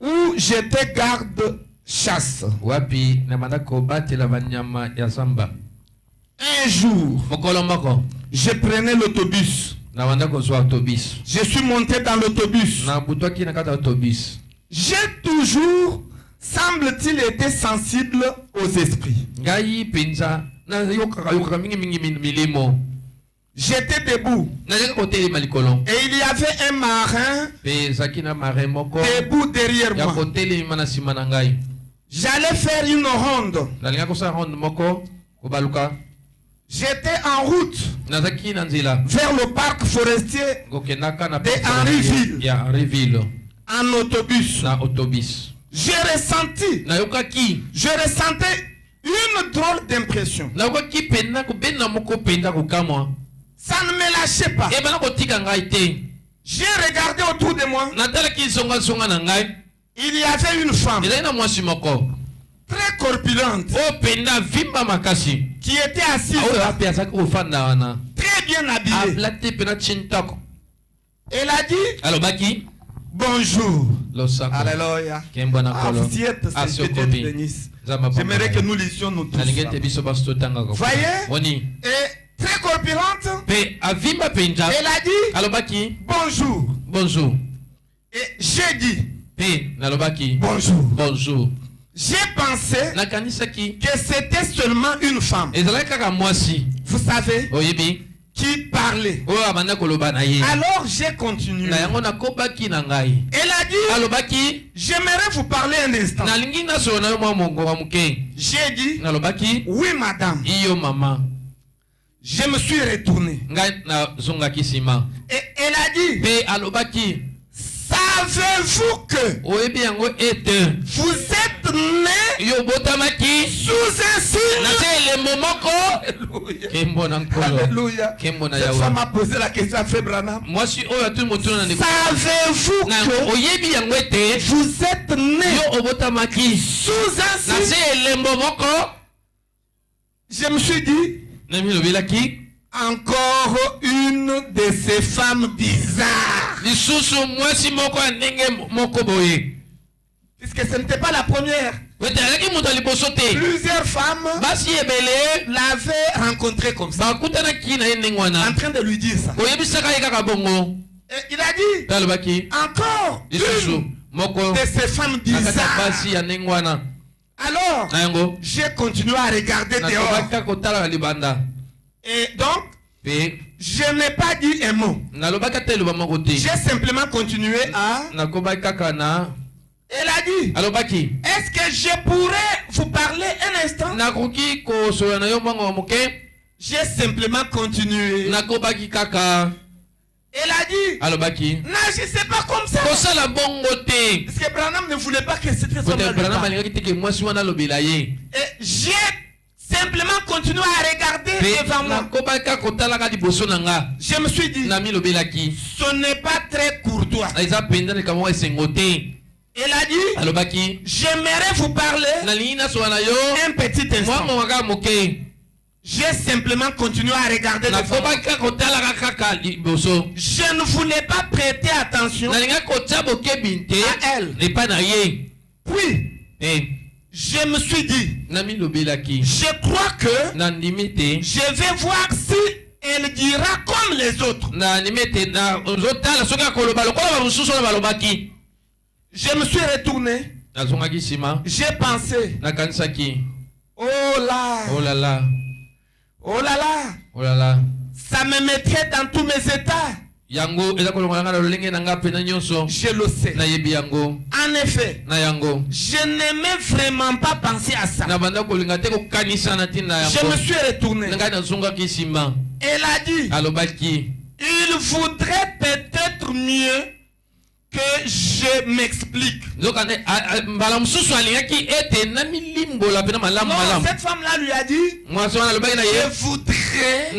où j'étais garde-chasse, un jour, je prenais l'autobus. Je suis monté dans l'autobus. J'ai toujours, semble-t-il, été sensible aux esprits. J'étais debout. Et il y avait un marin debout derrière moi. J'allais faire une ronde. J'étais en route vers le parc forestier de Henryville en autobus. Je ressentais une drôle d'impression. Ça ne me lâchait pas. J'ai regardé autour de moi. Il y avait une femme très corpulente qui était assise, très bien habillée. Elle a dit bonjour. Alléluia. Vous y êtes, c'est peut-être Denis. J'aimerais que nous lisions nous tous. Voyez? Et très corpulente. Elle a dit bonjour. Et j'ai dit bonjour. J'ai pensé que c'était seulement une femme. Vous savez, qui parlait. Alors j'ai continué. Elle a dit, j'aimerais vous parler un instant. J'ai dit, oui madame. Je me suis retourné. Et elle a dit, savez-vous que vous êtes né sous un signe? Alléluia. Cette femme m'a posé la question à Frère Branham. Savez-vous que vous êtes né sous un signe? Je me suis dit, encore une de ces femmes bizarres. Puisque ce n'était pas la première. Plusieurs femmes l'avaient rencontré comme ça, en train de lui dire ça. Et il a dit, encore une de ces femmes bizarres. Alors, j'ai continué à regarder dehors. Et donc, je n'ai pas dit un mot. J'ai simplement continué à... Elle a dit, est-ce que je pourrais vous parler un instant? J'ai simplement continué. Elle a dit, alobaki n'agissez pas comme ça. Parce que Branham ne voulait pas que cette femme là. Et j'ai simplement continué à regarder devant moi. Je me suis dit, ce n'est pas très courtois. Elle a dit, j'aimerais vous parler un petit instant. J'ai simplement continué à regarder devant moi. Je ne voulais pas prêter attention à elle. Puis, je me suis dit, je crois que je vais voir si elle dira comme les autres. Je me suis retourné. J'ai pensé, oh là, oh là là, oh là là, oh là là, ça me mettrait dans tous mes états. Je le sais. En effet, je n'aimais vraiment pas penser à ça. Je me suis retourné. Elle a dit, il vaudrait peut-être mieux que je m'explique. Non, cette femme-là lui a dit, je voudrais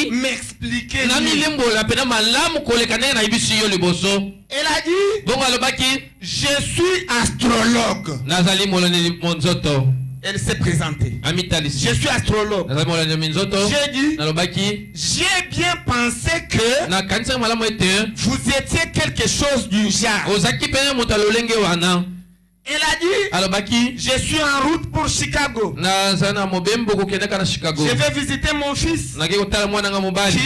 m'expliquer. Elle a dit, je suis astrologue. Elle s'est présentée. Je suis astrologue. J'ai dit, j'ai bien pensé que vous étiez quelque chose du genre. Elle a dit, je suis en route pour Chicago. Je vais visiter mon fils qui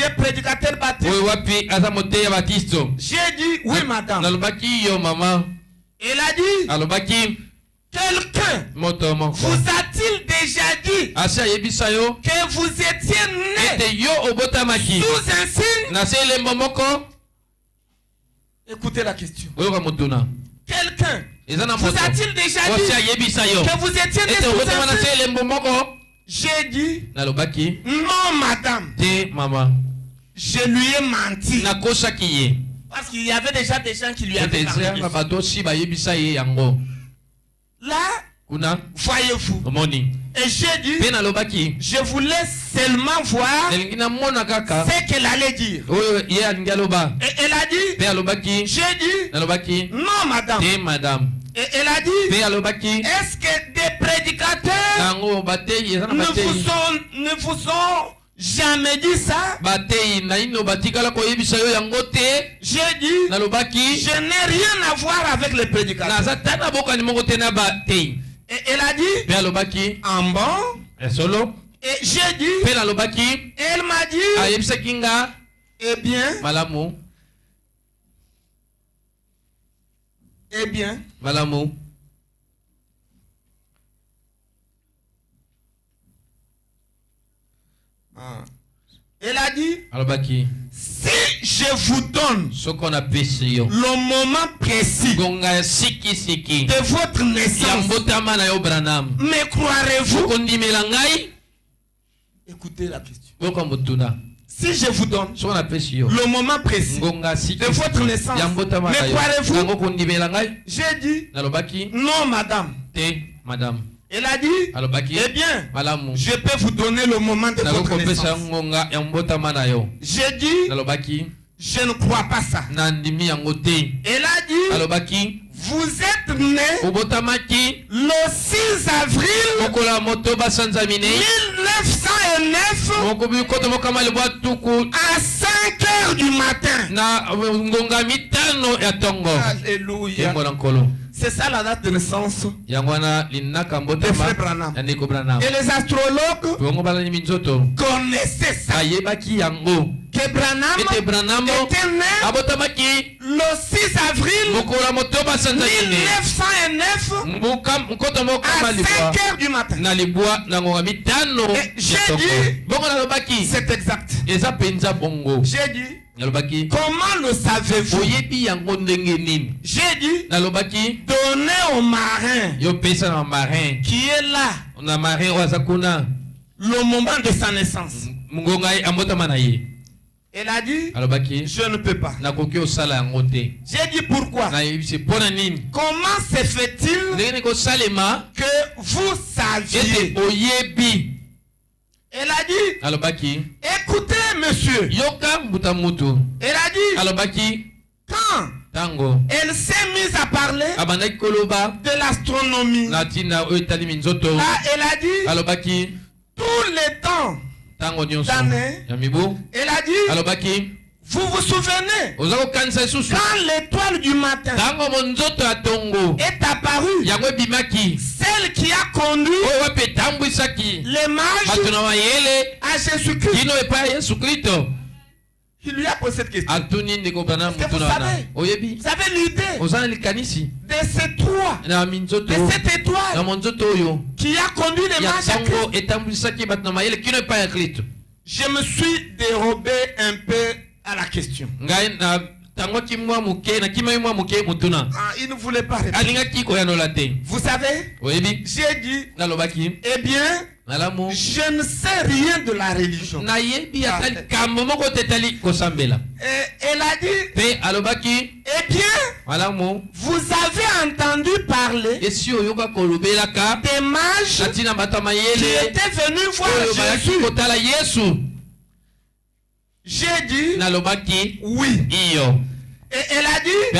est prédicateur baptiste. J'ai dit, oui madame. Elle a dit, quelqu'un vous a-t-il déjà dit que vous étiez né sous un signe? Écoutez la question. Quelqu'un vous a-t-il déjà dit que vous étiez né sous un signe? J'ai dit, non madame. Je lui ai menti. Parce qu'il y avait déjà des gens qui lui avaient parlé. Là, voyez-vous. Et j'ai dit, je voulais seulement voir ce qu'elle allait dire. Et elle a dit, j'ai dit, non madame. Et elle a dit, est-ce que des prédicateurs ne vous ont jamais dit ça? J'ai dit, je n'ai rien à voir avec les prédicateurs. Et elle a dit, en bon. Et j'ai dit, elle m'a dit, eh bien, elle a dit, si je vous donne le moment précis de votre naissance, me croirez-vous? Écoutez la question. Si je vous donne le moment précis de votre naissance, me croirez-vous? J'ai dit, non madame. Elle a dit, eh bien, je peux vous donner le moment de votre naissance. J'ai dit, je ne crois pas ça. Elle a dit, vous êtes né le 6 avril 1909 à 5 h du matin. Alléluia. C'est ça la date de naissance de Frère Branham. Et les astrologues connaissaient ça. Que Branham était né le 6 avril 1909 à 5 h du matin. Et j'ai dit, c'est exact. J'ai dit, comment le savez-vous? J'ai dit, donnez au marin qui est là le moment de sa naissance. Elle a dit, je ne peux pas. J'ai dit pourquoi. Comment se fait-il que vous saviez? Elle a dit, écoutez monsieur. Elle a dit, quand elle s'est mise à parler de l'astronomie, là elle a dit, tous les temps d'année, elle a dit, vous vous souvenez, quand l'étoile du matin est apparue, celle qui a conduit les mages à Jésus-Christ, il lui a posé cette question. Vous savez l'idée de ces trois, de cette étoile qui a conduit les mages à Christ. Je me suis dérobé un peu à la question. Il ne voulait pas répondre. Vous savez, j'ai dit, eh bien, je ne sais rien de la religion. Elle a dit, eh bien, vous avez entendu parler des mages qui étaient venus voir Jésus. J'ai dit, oui. Et elle a dit,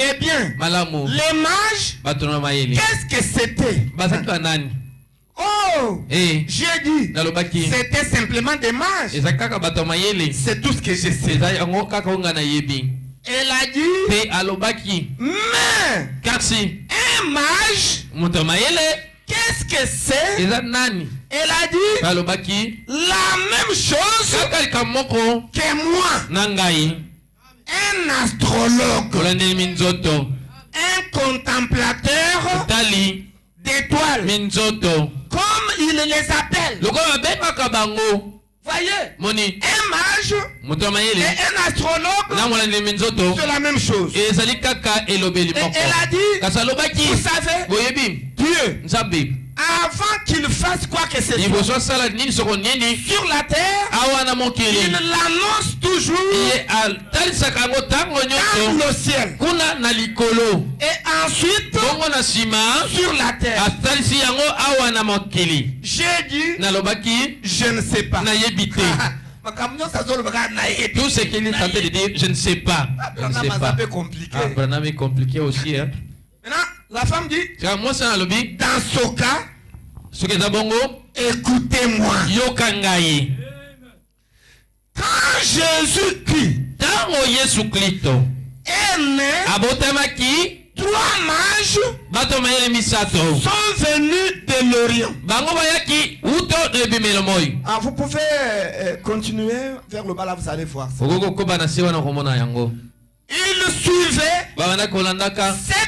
eh bien, les mages, qu'est-ce que c'était? Oh, j'ai dit, c'était simplement des mages. C'est tout ce que je sais. Elle a dit, mais un mage, qu'est-ce que c'est? Elle a dit, la même chose que moi. Un astrologue, un contemplateur d'étoiles, comme il les appelle. Voyez, un mage et un astrologue, c'est la même chose. Et elle a dit, vous savez, Dieu, avant qu'il fasse quoi que ce soit sur la terre, il l'annonce toujours dans le ciel. Et ensuite sur la terre. J'ai dit, je ne sais pas. Tout ce qu'il est en train de dire, je ne sais pas. C'est un peu compliqué. C'est compliqué aussi. Maintenant, la femme dit, dans ce cas, écoutez-moi. Quand Jésus-Christ est né, trois mages sont venus de l'Orient. Vous pouvez continuer vers le bas, là vous allez voir ça. Ils suivaient ce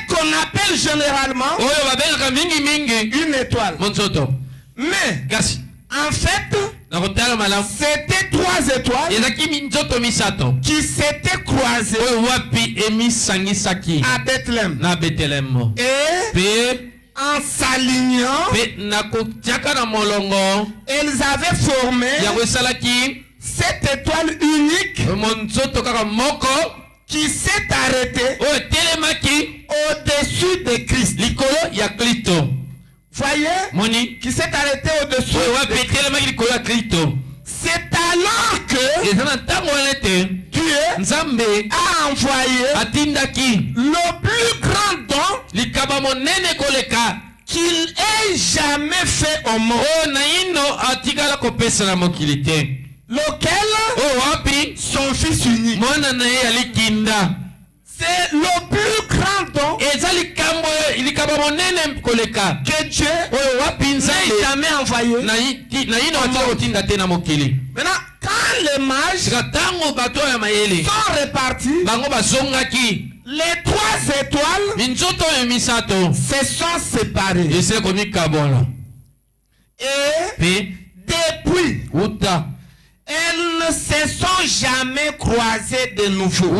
qu'on appelle généralement une étoile. Mais en fait, c'était trois étoiles qui s'étaient croisées à Bethléem. Et en s'alignant, elles avaient formé cette étoile unique qui s'est arrêtée au-dessus de Christ. Voyez, qui s'est arrêté au-dessus de Christ. C'est alors que Dieu a envoyé le plus grand don qu'il ait jamais fait au monde. Lequel? Son fils unique. C'est le plus grand don que Dieu n'ait jamais envoyé. Maintenant, quand les mages sont répartis, les trois étoiles se sont séparées. Et depuis, elles ne se sont jamais croisées de nouveau.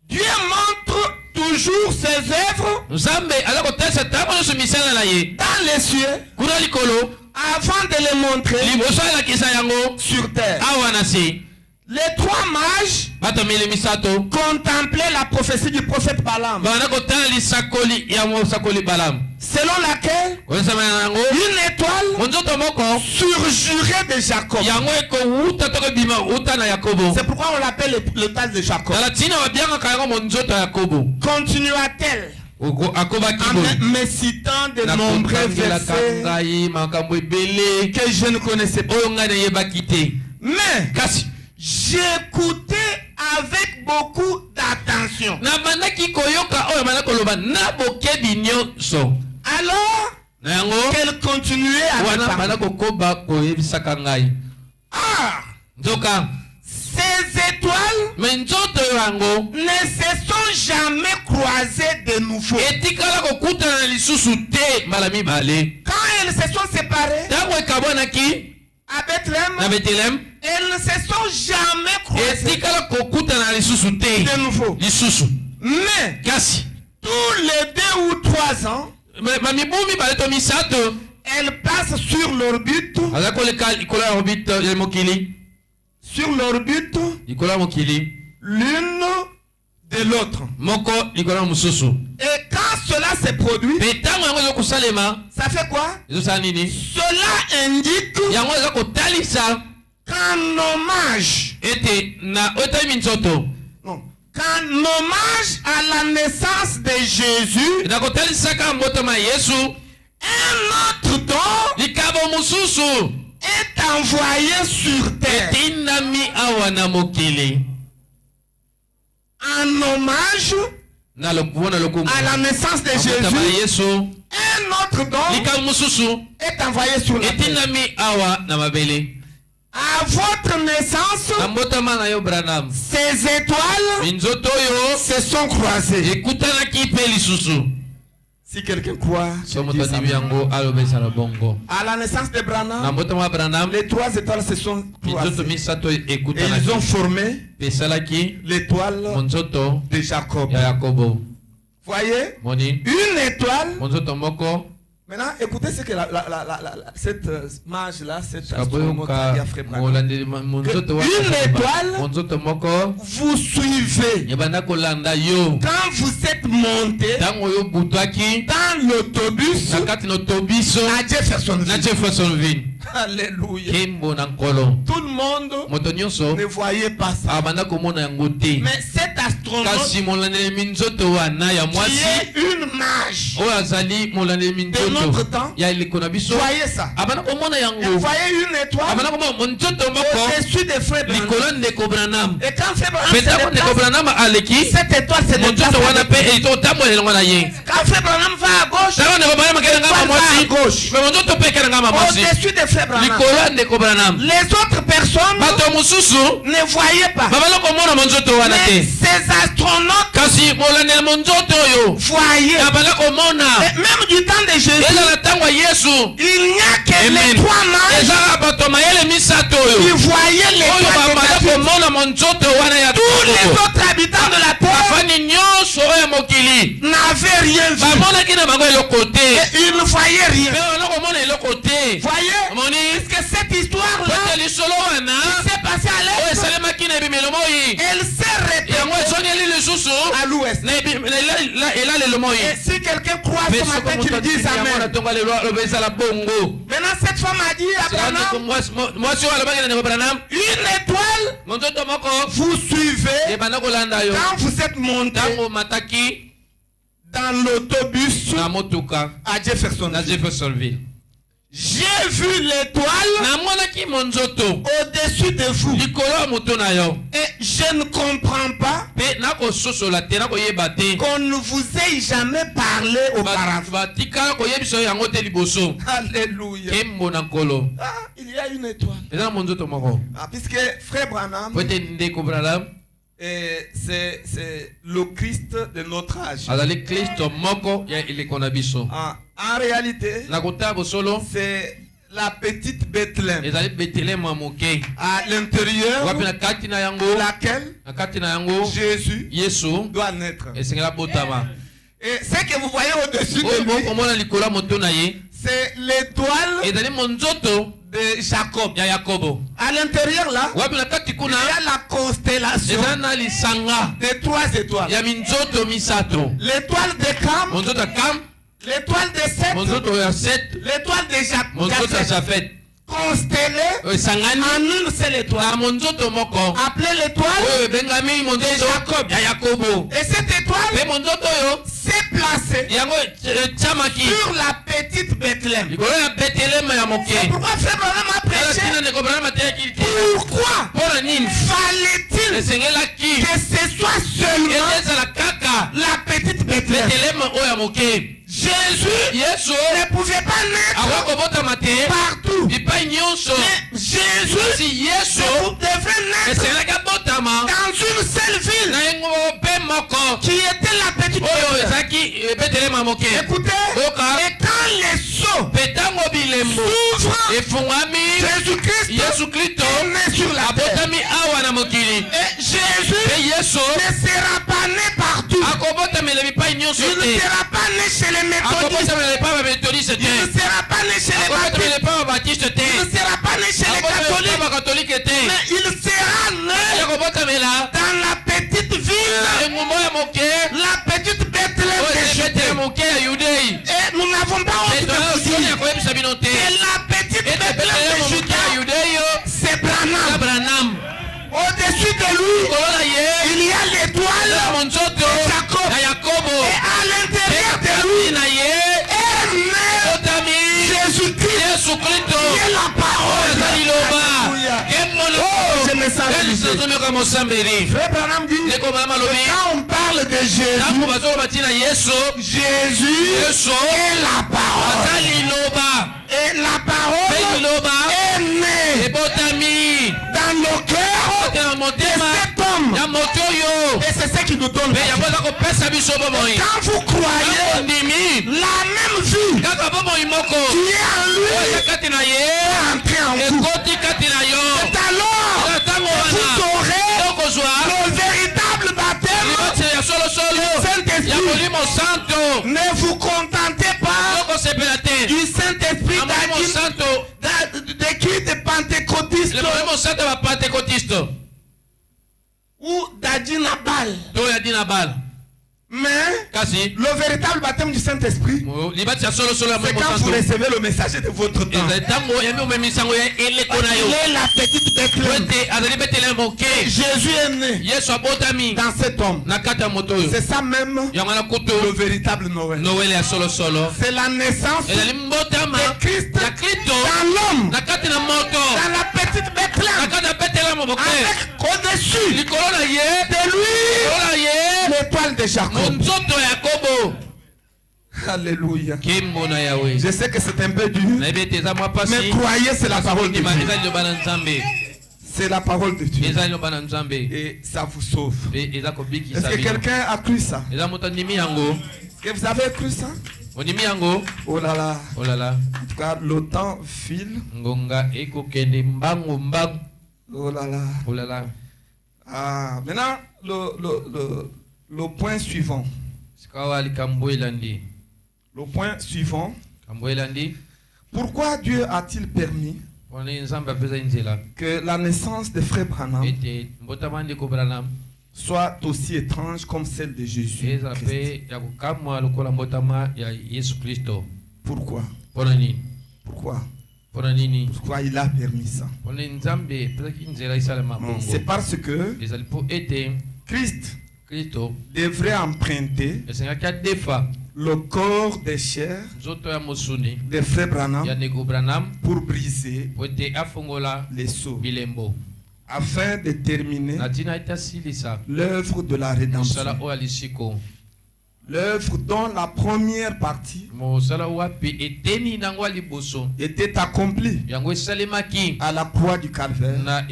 Dieu montre toujours ses œuvres dans les cieux avant de les montrer sur terre. Les trois mages contemplaient la prophétie du prophète Balaam, selon laquelle une étoile surgirait de Jacob. C'est pourquoi on l'appelle l'étoile de Jacob. Continua-t-elle en me citant de nombreux versets que je ne connaissais pas. Mais j'écoutais avec beaucoup d'attention. Alors qu'elle continuait à me parler. Ces étoiles ne se sont jamais croisées de nouveau. Quand elles se sont séparées à Bethléem, elles ne se sont jamais croisées de nouveau. Mais tous les 2 ou 3 ans, elles passent sur l'orbite l'une de l'autre. Et quand cela se produit, ça fait quoi? Cela indique qu'un hommage à la naissance de Jésus, un autre don est envoyé sur terre. Un hommage à la naissance de Jésus, un autre don est envoyé sur la terre. À votre naissance, ces étoiles se sont croisées. Si quelqu'un croit, à la naissance de Branham, les 3 étoiles se sont croisées et ils ont formé l'étoile de Jacob. Voyez, une étoile. Maintenant, écoutez ce que cette mage-là, cette astronaute a fait. Une étoile, vous suivez. Quand vous êtes monté dans l'autobus à Jeffersonville. Alléluia. Tout le monde ne voyait pas ça. Mais cet astronaute qui est une mage de notre temps, voyez ça. Il voyait une étoile au-dessus des frères Branham. Et quand frère Branham se déplace, cette étoile se déplace. Quand frère Branham va à gauche, l'étoile va à gauche. Au-dessus des frères Branham. Les autres personnes ne voyaient pas. Mais ces astronautes voyaient. Et même du temps de Jésus, il n'y a que les 3 mages qui voyaient l'étoile de Jésus. Tous les autres habitants de la terre n'avaient rien vu. Et ils ne voyaient rien. Voyez, est-ce que cette histoire-là qui s'est passée à l'est, elle s'est répétée à l'ouest. Et si quelqu'un croit ce matin qu'il dise Amen. Maintenant cette femme a dit à Branham, une étoile, vous suivez quand vous êtes monté dans l'autobus à Jeffersonville. J'ai vu l'étoile au-dessus de vous. Et je ne comprends pas qu'on ne vous ait jamais parlé auparavant. Alléluia. Il y a une étoile. Puisque frère Branham, c'est le Christ de notre âge. En réalité, c'est la petite Bethléem. À l'intérieur de laquelle Jésus doit naître. Et ce que vous voyez au-dessus de lui, c'est l'étoile de Jacob. À l'intérieur là, il y a la constellation de 3 étoiles. L'étoile de Cam, l'étoile de Seth, l'étoile de Japheth. Constellé en une seule étoile. Appelée l'étoile de Jacob. Et cette étoile s'est placée sur la petite Bethléem. C'est pourquoi Frère Branham a prêché. Pourquoi fallait-il que ce soit seulement la petite Bethléem? Jésus ne pouvait pas naître partout. Mais Jésus devait naître dans une seule ville qui était la petite Bethléem. Écoutez, et quand les seaux s'ouvrent, Jésus-Christ est né sur la terre. Et Jésus ne sera pas né partout. Il ne sera pas né chez les méthodistes. Il ne sera pas né chez les baptistes. Il ne sera pas né chez les catholiques. Mais il sera né dans la petite ville, la petite Bethléem de Judée. Et nous n'avons pas honte de vous dire que la petite Bethléem de Judée, c'est Branham. Au-dessus de lui, il y a l'étoile de Jacob. Et à l'intérieur de lui, Jésus-Christ, qui est la parole. Oh, je me sens béni. Frère Branham dit, quand on parle de Jésus, Jésus est la parole. Et la parole est née dans nos cœurs de cet homme. Et c'est ce qui nous donne la vie. Quand vous croyez, la même vie qui est en lui est entrée en vous. C'est alors que vous aurez le véritable baptême du Saint-Esprit. Ne vous contentez pas du Saint-Esprit de pentecôtiste ou d'Adinabal. Mais le véritable baptême du Saint-Esprit, c'est quand vous recevez le messager de votre temps. Il est la petite Bethléem. Jésus est né dans cet homme. C'est ça même le véritable Noël. C'est la naissance de Christ dans l'homme, dans la petite Bethléem, avec au-dessus de lui l'étoile de Jacob. Alléluia. Je sais que c'est un peu dur, mais croyez, c'est la parole de Dieu. C'est la parole de Dieu. Et ça vous sauve. Est-ce que quelqu'un a cru ça? Que vous avez cru ça? Oh là là. En tout cas, le temps file. Oh là là. Ah, maintenant, le point suivant. Le point suivant. Pourquoi Dieu a-t-il permis que la naissance de Frère Branham soit aussi étrange comme celle de Jésus? Pourquoi? Pourquoi il a permis ça? C'est parce que Christ devrait emprunter le corps des chairs de Frère Branham pour briser les sceaux, afin de terminer l'œuvre de la rédemption. L'œuvre dont la première partie était accomplie à la croix du Calvaire,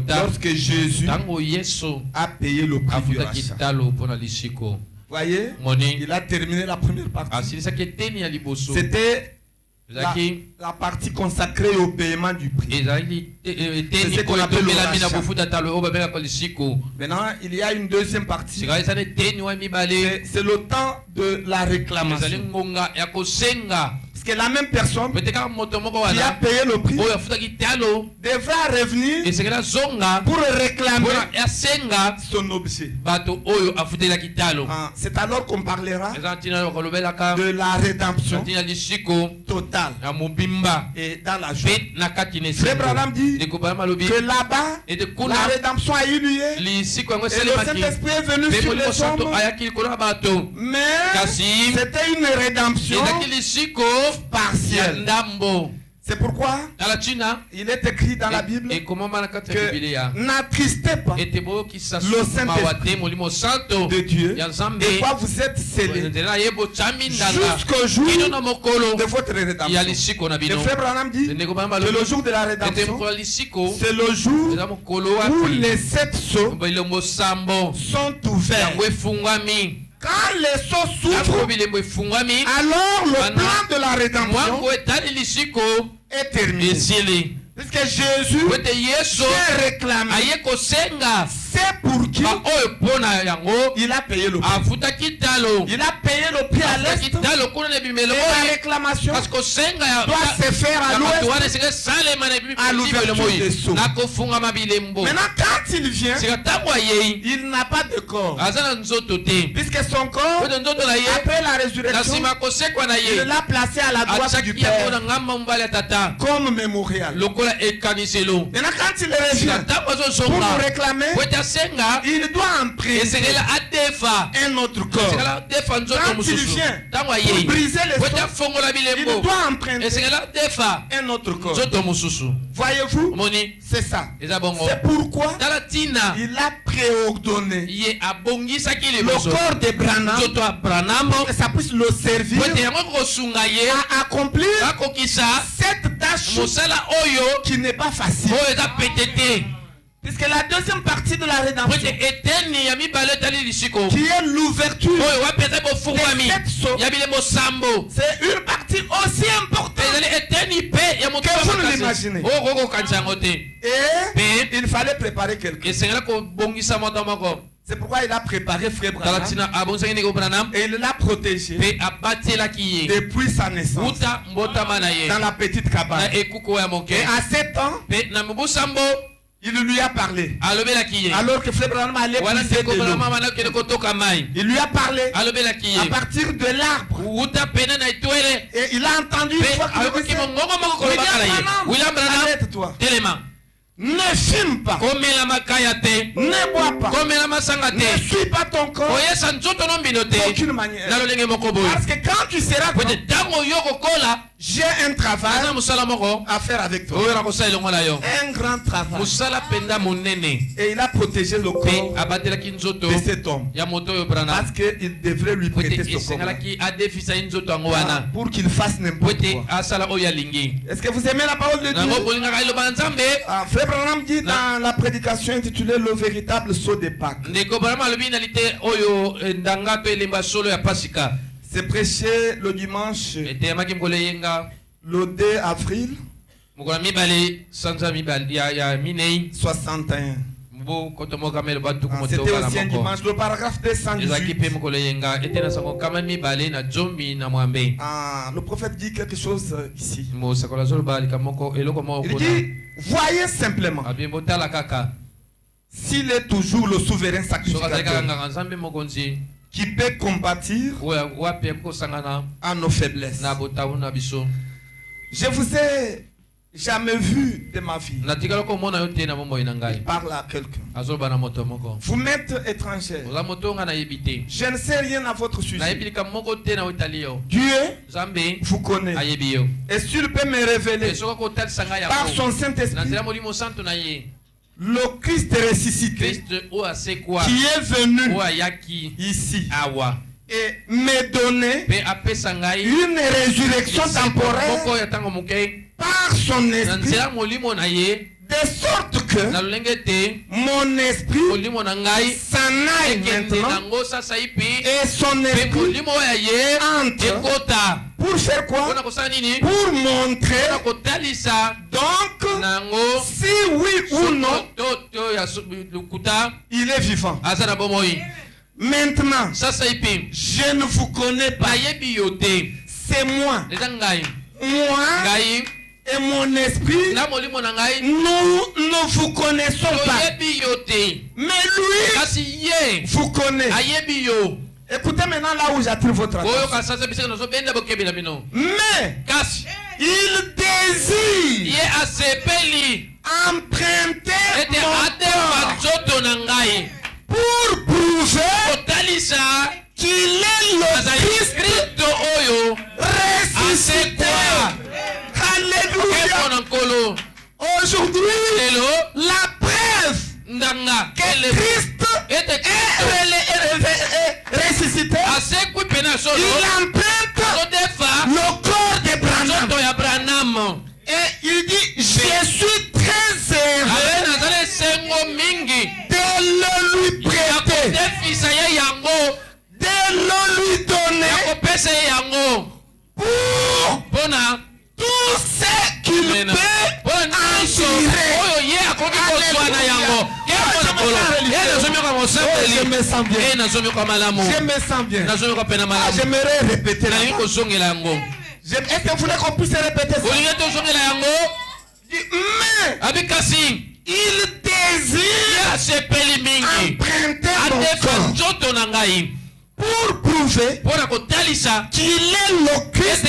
lorsque Jésus a payé le prix du rachat. Voyez, il a terminé la première partie. C'était la partie consacrée au paiement du prix. C'est ce qu'on appelle le rachat. Maintenant, il y a une deuxième partie. C'est le temps de la réclamation. Parce que la même personne qui a payé le prix devra revenir pour réclamer son objet. C'est alors qu'on parlera de la rédemption totale. Et dans la joie. Frère Branham dit que là-bas, la rédemption a eu lieu et le Saint-Esprit est venu sur les hommes. Mais c'était une rédemption partielle. C'est pourquoi il est écrit dans la Bible que n'attristez pas le Saint-Esprit de Dieu et quoi vous êtes scellés jusqu'au jour de votre rédemption. Le frère Branham dit que le jour de la rédemption, c'est le jour où les 7 sceaux sont ouverts. Quand les sceaux s'ouvrent, alors le plan de la rédemption est terminé. Puisque Jésus s'est réclamé. C'est pour qui il a payé le prix. Il a payé le prix à l'est. Et la réclamation doit se faire à l'ouest, à l'ouverture des sceaux. Maintenant, quand il vient, il n'a pas de corps. Puisque son corps, après la résurrection, il l'a placé à la droite du Père comme mémorial. Maintenant, quand il revient pour nous réclamer, il doit emprunter un autre corps. Quand il vient pour briser les sceaux, il doit emprunter un autre corps. Voyez-vous, c'est ça. C'est pourquoi il a préordonné le corps de Branham pour que ça puisse le servir à accomplir cette tâche qui n'est pas facile. Puisque la deuxième partie de la rédemption, qui est l'ouverture des 7 sceaux, c'est une partie aussi importante que vous ne l'imaginez. Et il fallait préparer quelqu'un. C'est pourquoi il a préparé Frère Branham et il l'a protégé depuis sa naissance dans la petite cabane. Et à 7 ans, il lui a parlé. Alors que Frère Branham allait puiser de l'eau, il lui a parlé à partir de l'arbre. Et il a entendu une fois qu'il disait, William Branham, arrête-toi. Ne fume pas. Ne bois pas. Ne suis pas ton corps d'aucune manière. Parce que quand tu seras grand, j'ai un travail à faire avec toi. Un grand travail. Et il a protégé le corps de cet homme. Parce qu'il devrait lui prêter ce corps pour qu'il fasse n'importe quoi. Est-ce que vous aimez la parole de Dieu? Frère Branham dit dans la prédication intitulée Le véritable sceau de Pâques. C'est prêché le dimanche le 2 avril 61. C'était aussi un dimanche, le paragraphe 218. Le prophète dit quelque chose ici. Il dit, voyez simplement s'il est toujours le souverain sacrificateur qui peut compatir à nos faiblesses. Je vous ai jamais vu de ma vie. Il parle à quelqu'un. Vous m'êtes étrangère. Je ne sais rien à votre sujet. Dieu vous connaît. Et s'il peut me révéler par son Saint-Esprit le Christ ressuscité qui est venu ici et me donner une résurrection temporaire par son esprit, de sorte que mon esprit s'en aille maintenant et son esprit entre Pour faire quoi? Pour montrer donc si oui ou non il est vivant. Maintenant, je ne vous connais pas. C'est moi. Moi et mon esprit, nous ne vous connaissons pas. Mais lui vous connaît. Écoutez maintenant là où j'attire votre attention. Mais il désire emprunter mon corps pour prouver qu'il est le Christ ressuscité. Alléluia. Aujourd'hui, la preuve que Christ est ressuscité, il emprunte le corps de Branham. Et il dit, je suis très heureux de le lui prêter, de le lui donner pour tout ce qu'il peut en tirer. Je me sens bien. J'aimerais répéter. Est-ce que vous voulez qu'on puisse répéter ça? Mais il désire emprunter mon corps pour prouver qu'il est le Christ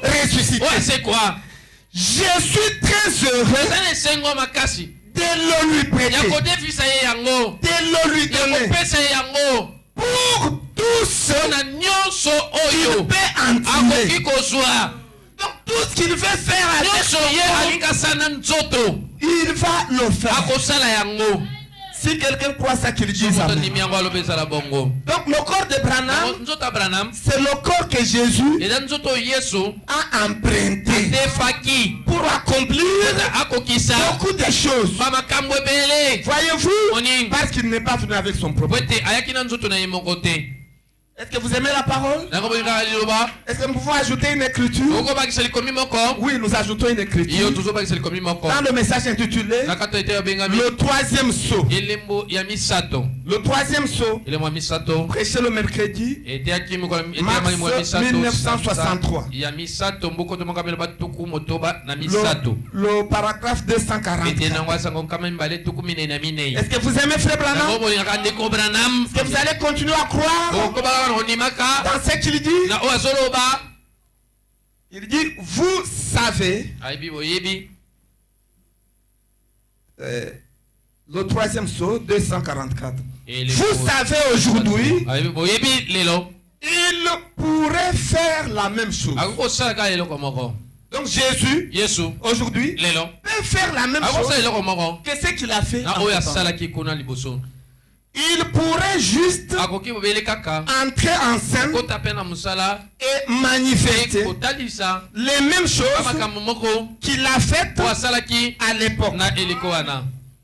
ressuscité. Je suis très heureux de le lui prêter, de le lui donner pour tout ce qu'il peut en tirer. Donc tout ce qu'il veut faire avec son corps, il va le faire. Si quelqu'un croit ça, qu'il dise ça. Donc le corps de Branham, c'est le corps que Jésus a emprunté pour accomplir beaucoup de choses. Voyez-vous, parce qu'il n'est pas venu avec son propre. Est-ce que vous aimez la parole? Est-ce que nous pouvons ajouter une écriture? Oui, nous ajoutons une écriture. Dans le message intitulé le troisième saut. Le troisième saut, prêché le mercredi, mars 1963. Le paragraphe 240. Est-ce que vous aimez Frère Branham? Est-ce que vous allez continuer à croire dans ce qu'il dit? Il dit, vous savez, le troisième saut, 244. Vous savez aujourd'hui, il pourrait faire la même chose. Donc Jésus, aujourd'hui, peut faire la même chose que ce qu'il a fait. Il pourrait juste entrer en scène et manifester les mêmes choses qu'il a faites à l'époque.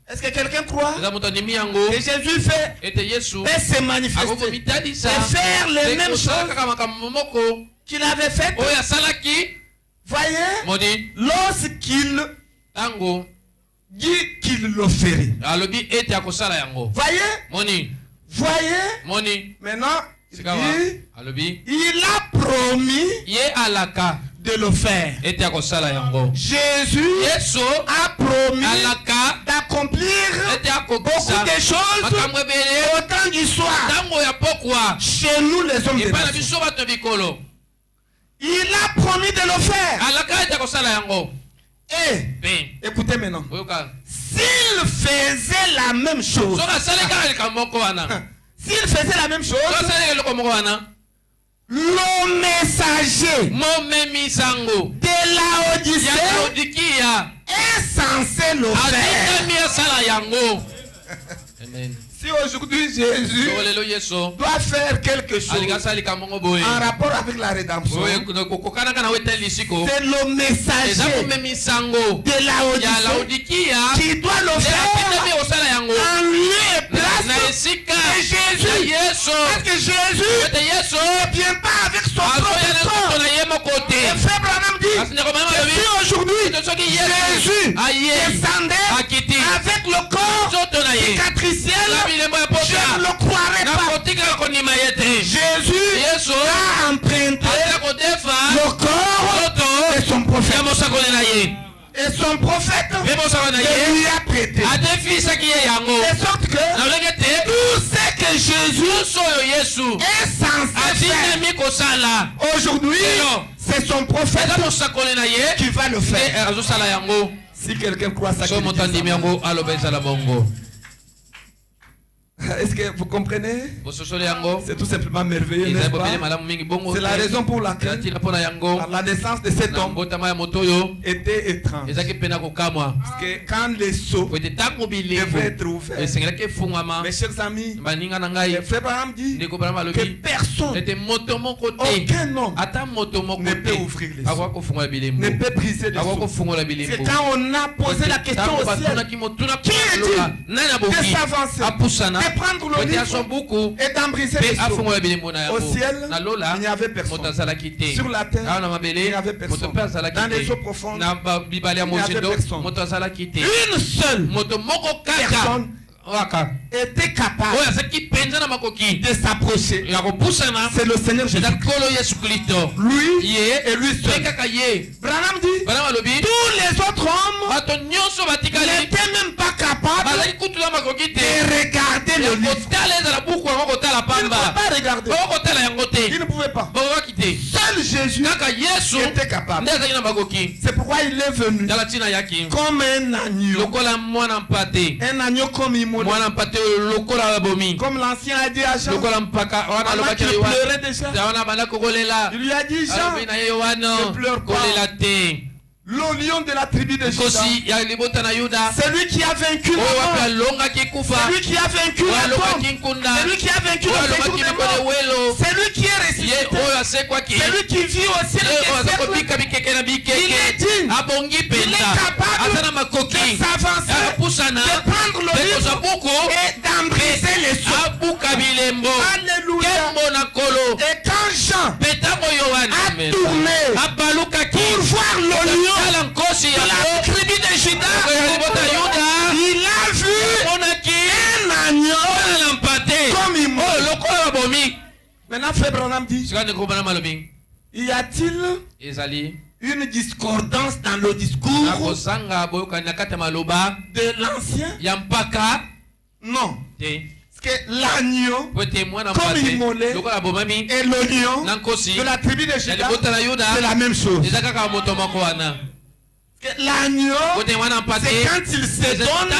Est-ce que quelqu'un croit que Jésus peut se manifester et faire les mêmes choses qu'il avait faites? Voyez, lorsqu'il dit qu'il le ferait. Voyez, maintenant, il a promis de le faire. Jésus a promis d'accomplir beaucoup de choses au temps du soir chez nous les hommes de Dieu. Il a promis de le faire. Et écoutez maintenant, s'il faisait la même chose, le messager de Laodicée est censé le faire. Amen. Si aujourd'hui Jésus doit faire quelque chose en rapport avec la rédemption, c'est le messager de Laodicée qui doit le faire en lieu et place de Jésus. Parce que Jésus ne vient pas avec son propre corps. Et frère Branham dit que si aujourd'hui Jésus descendait avec le corps cicatriciel, je ne le croirais pas. Jésus a emprunté le corps de son prophète. Et son prophète lui a prêté. De sorte que tout ce que Jésus est censé faire aujourd'hui, c'est son prophète qui va le faire. Si quelqu'un croit ça, est-ce que vous comprenez? C'est tout simplement merveilleux, n'est-ce pas? C'est la raison pour laquelle la naissance de cet homme était étrange. Parce que quand les seaux devaient être ouverts, mes chers amis, frère Branham dit que personne, aucun homme ne peut ouvrir les seaux, ne peut briser les seaux. C'est quand on a posé la question au ciel, qui est-il de s'avancer, de prendre le livre et d'en briser les seaux? Au ciel, il n'y avait personne. Sur la terre, il n'y avait personne. Dans les eaux profondes, il n'y avait personne. Une seule personne était capable de s'approcher. C'est le Seigneur Jésus. Lui et lui seul. Branham dit tous les autres hommes n'étaient même pas capables de regarder le livre. Ils ne pouvaient pas regarder. Ils ne pouvaient pas. Seul Jésus était capable. C'est pourquoi il est venu comme un agneau. Un agneau comme immolé. Comme l'ancien a dit à Jean, alors qu'il pleurait déjà, il lui a dit: Jean, ne pleure pas. Le lion de la tribu de Juda, celui qui a vaincu la mort, celui qui a vaincu la tombe, celui qui a vaincu le séjour des morts, celui qui est ressuscité, celui qui vit au ciel des siècles, il est digne, il est capable de s'avancer, de prendre le livre et d'en briser les seaux. Alléluia. Et quand Jean a tourné pour voir le lion de la tribu de Juda, il a vu un agneau comme immolé. Maintenant, frère Branham dit: y a-t-il une discordance dans le discours de l'ancien? Non. Parce que l'agneau comme immolé et le lion de la tribu de Juda, c'est la même chose. L'agneau, c'est quand il se donne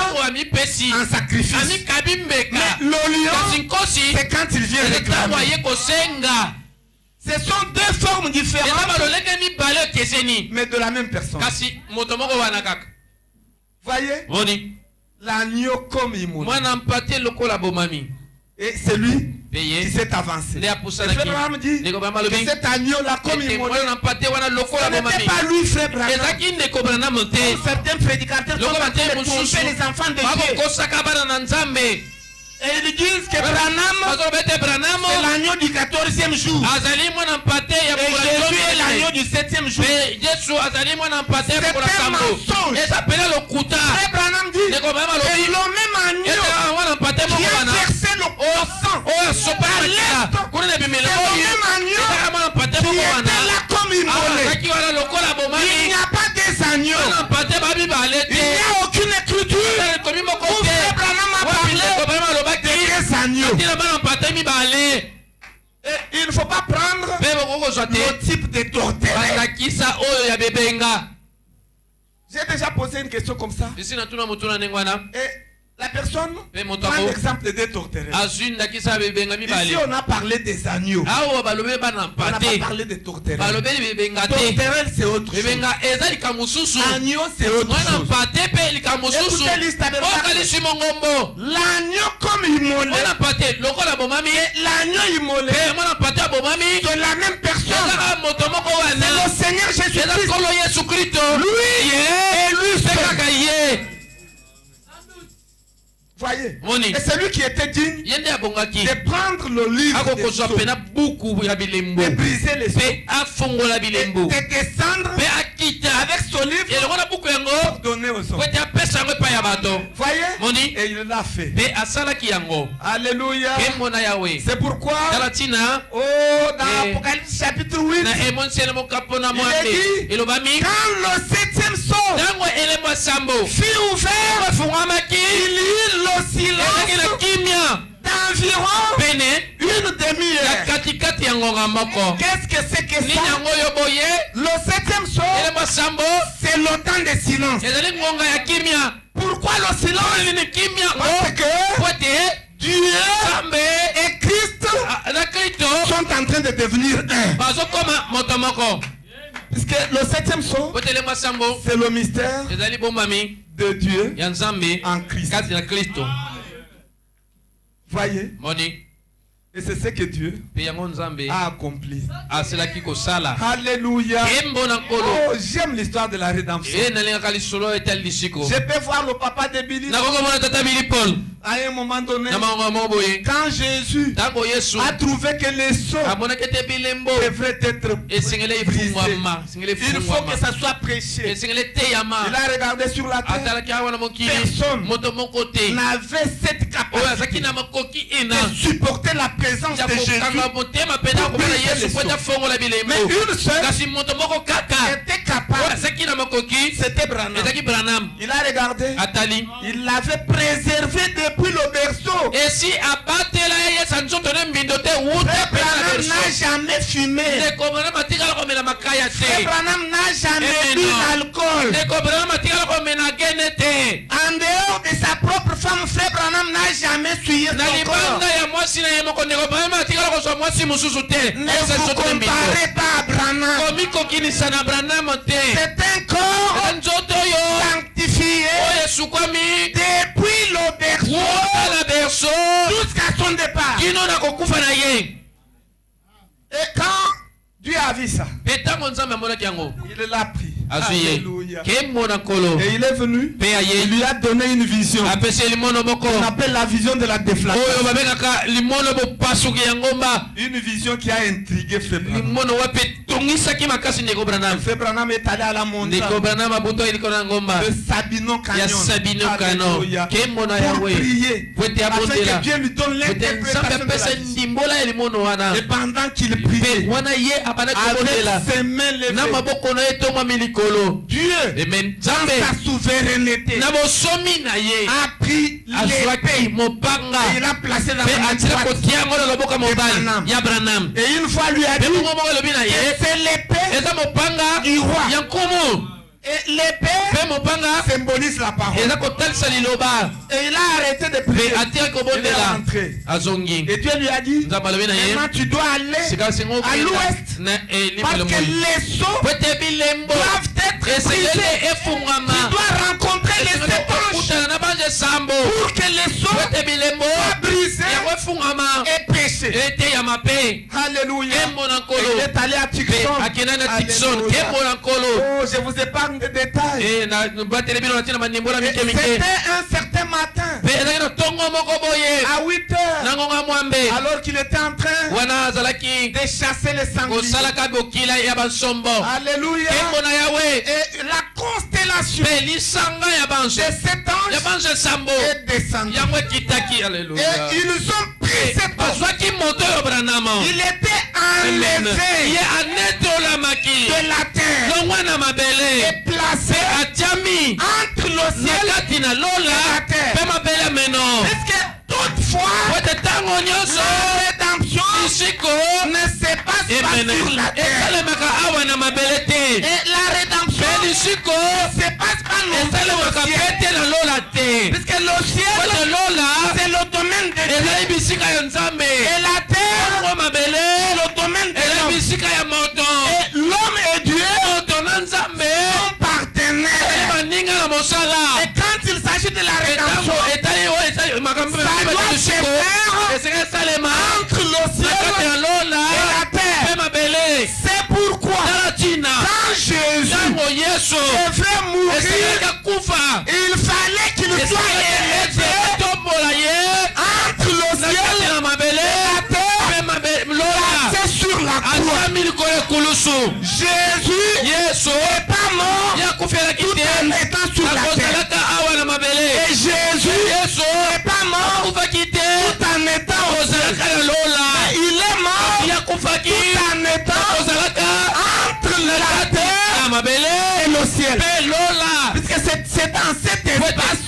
en sacrifice. Mais le lion, c'est quand il vient réclamer. Ce sont deux formes différentes, mais de la même personne. Voyez? L'agneau comme immolé. Et c'est lui qui s'est avancé. Le frère Branham dit que cet agneau-là comme immolé, ce n'était pas lui, frère Branham. Certains prédicateurs sont en train de tromper les enfants de Dieu. Et ils disent que Branham, c'est l'agneau du 14e jour. Et Jésus est l'agneau du 7e jour. C'est un mensonge. Frère Branham dit que le même agneau qui a versé le sang par l'est, c'est le même agneau qui était là comme immolé. Il n'y a pas des agneaux. Il n'y a aucune écriture où frère Branham a parlé des agneaux. Et il ne faut pas prendre le type de torterelle. J'ai déjà posé une question comme ça. Et La personne prend l'exemple de deux tourterelles. Ici, on a parlé des agneaux. On n'a pas parlé des tourterelles. Tourterelles, c'est autre chose. Agneau, c'est autre chose. Écoutez l'histoire de l'agneau comme immolé. L'agneau immolé de la même personne. C'est le Seigneur Jésus-Christ. Lui et lui. Voyez, et c'est lui qui était digne de prendre le livre des sceaux, de briser les sceaux, de descendre avec ce livre pour donner aux hommes. Voyez, et il l'a fait. Alléluia. C'est pourquoi dans Apocalypse chapitre 8, il est dit, quand le septième sceau fut ouvert, il y eut le silence d'environ une demi-heure. Qu'est-ce que c'est que ça? Le septième sceau, c'est le temps de silence. Pourquoi le silence? Parce que Dieu et Christ sont en train de devenir un. Parce que le septième sceau, c'est le mystère de Dieu en Christ. Voyez? Et c'est ce que Dieu a accompli. Alléluia. Oh, j'aime l'histoire de la rédemption. Je peux voir le papa de Billy. À un moment donné, quand Jésus a trouvé que les sceaux devraient être brisés, il faut que ça soit prêché. Il a regardé sur la terre. Personne n'avait cette capacité de supporter la présence de Jésus pour briser les sceaux. Mais une seule était capable. C'était Branham. Il a regardé. Il l'avait préservé depuis le berceau. Et si Branham n'a jamais fumé. Branham n'a jamais bu d'alcool. En dehors de sa propre femme, Frère Branham n'a jamais suivi son corps. Ne vous comparez pas à Branham. C'est un corps sanctifié depuis le berceau jusqu'à son départ. Et quand Dieu a vu ça, il l'a pris. Alléluia. Et il est venu, il lui a donné une vision. On appelle la vision de la déflagration. Une vision qui a intrigué Frère Branham. Frère Branham est allé à la montagne de Sabino Canyon. Alléluia. Pour prier, afin que Dieu lui donne l'interprétation de la vision. Et pendant qu'il priait, avec ses mains levées, Dieu, dans sa souveraineté, a pris l'épée et il a placé dans la droite de Branham. Et une fois lui a dit que c'est l'épée du roi. Et l'épée symbolise la parole. Et il a arrêté de prier. Il est rentré. Et Dieu lui a dit, maintenant tu dois aller à l'ouest. Parce que les sceaux doivent être brisés. Tu dois rencontrer les sept anges pour que les sceaux soient brisés et péchés. Alléluia. Et il est allé à Tucson. Oh, je vous épargne des détails. C'était un certain matin à 8 heures, alors qu'il était en train de chasser les sangliers. Alléluia. Et la constellation de cet ange est descendue. Et ils ont pris cet ange. Il était enlevé de la terre et placé entre le ciel et la terre. Est-ce que toutefois la rédemption ne se passe pas sur la terre? Et la rédemption ne se passe pas non plus au ciel. Parce que le ciel Yesu devait mourir. Il fallait qu'il soit élevé entre le ciel et la terre, placé sur la croix. Jésus n'est pas mort tout en étant sur la terre. Et Jésus n'est pas mort tout en étant au ciel. Il est mort tout en étant entre la terre et le ciel. Puisque c'est dans cet espace où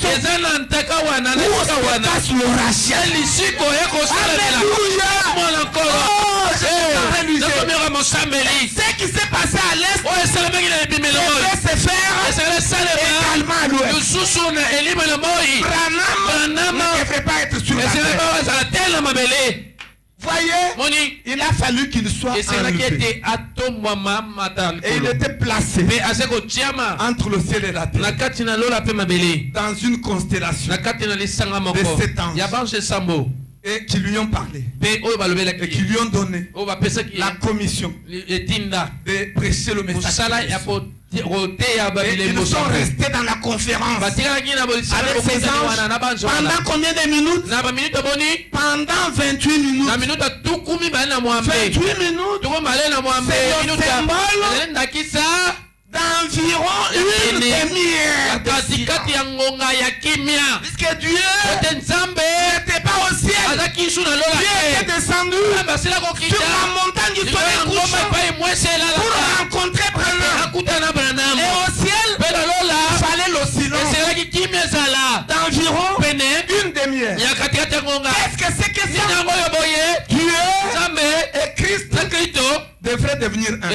se passe le rachat. Alléluia. Ce qui s'est passé à l'est devait se faire également à l'ouest. Branham ne devrait pas être sur la terre. Voyez, il a fallu qu'il soit enlevé. Et il était placé entre le ciel et la terre, dans une constellation de 7 anges, et qui lui ont parlé et qui lui ont donné la commission de prêcher le message. Et ils sont restés dans la conférence avec ces anges pendant combien de minutes? Pendant 28 minutes. 28 minutes, c'est le symbole d'environ une demi-heure. Puisque Dieu n'était pas au ciel, Dieu était descendu sur la montagne du soleil couchant pour rencontrer Branham. Et au ciel, il fallait le silence d'environ une demi-heure. Qu'est-ce que c'est que ça? Dieu et Christ devraient devenir un.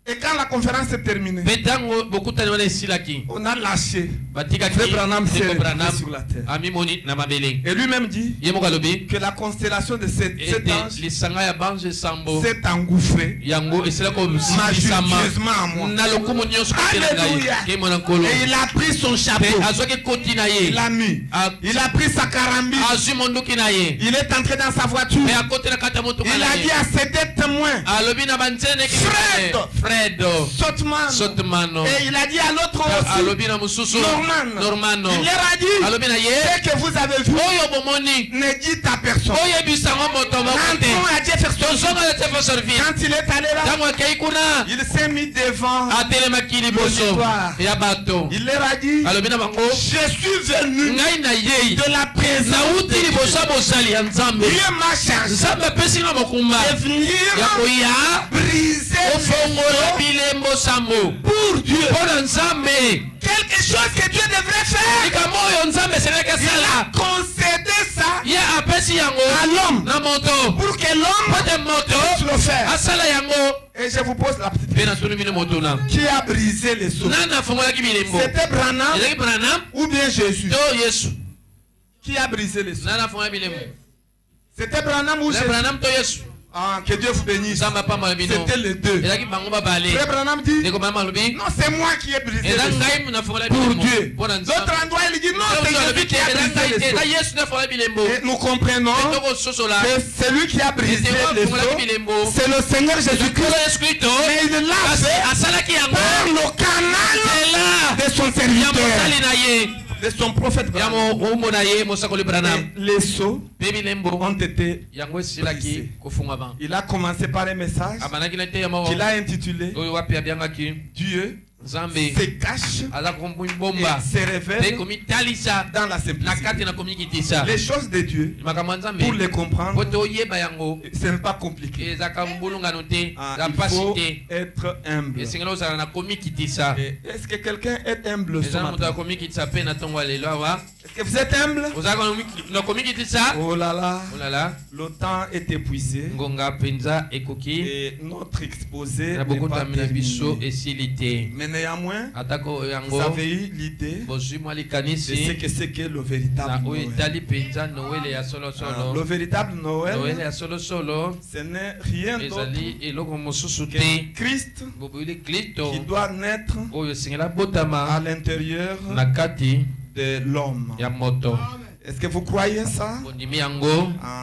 Et quand la conférence est terminée, on a lâché. Frère Branham s'est retrouvé sur la terre. Et lui-même dit que la constellation de cet ange s'est engouffrée majestueusement à moi. Alléluia. Et il a pris son chapeau. Il l'a mis. Il a pris sa carambine. Il est entré dans sa voiture. Il a dit à ses deux témoins, Fred, Sotman. Et il a dit à l'autre aussi, Norman. Il leur a dit, ce que vous avez vu, ne dites à personne. Rentrons à Dieu faire son œuvre. Quand il est allé là, il s'est mis devant l'auditoire. Il leur a dit, je suis venu de la présence de Dieu. Dieu m'a chargé de venir briser pour Dieu. Quelque chose que Dieu devrait faire. Il a concédé ça à l'homme pour que l'homme puisse le faire. Et je vous pose la petite question. Qui a brisé les seaux? C'était Branham ou bien Jésus? Qui a brisé les seaux? C'était Branham ou Jésus? Ah, que Dieu vous bénisse. C'était les deux. Frère Branham dit, non, c'est moi qui ai brisé les seaux pour Dieu. L'autre endroit, il dit, non, c'est Jésus qui a brisé les seaux. Et nous comprenons que celui qui a brisé les seaux, c'est le Seigneur Jésus-Christ. Mais il l'a fait par le canal de son serviteur, de son prophète Branham. Les sceaux ont été brisés. Il a commencé par un message qu'il a intitulé Dieu se cache et se révèle dans la simplicité. Les choses de Dieu, pour les comprendre, ce n'est pas compliqué. Il faut être humble. Est-ce que quelqu'un est humble ce matin? Est-ce que vous êtes humble? Oh là là, le temps est épuisé et notre exposé n'est pas terminé. Mais néanmoins, vous avez eu l'idée de ce que c'est que le véritable Noël. Le véritable Noël, ce n'est rien d'autre que Christ qui doit naître à l'intérieur de l'homme. Est-ce que vous croyez ça?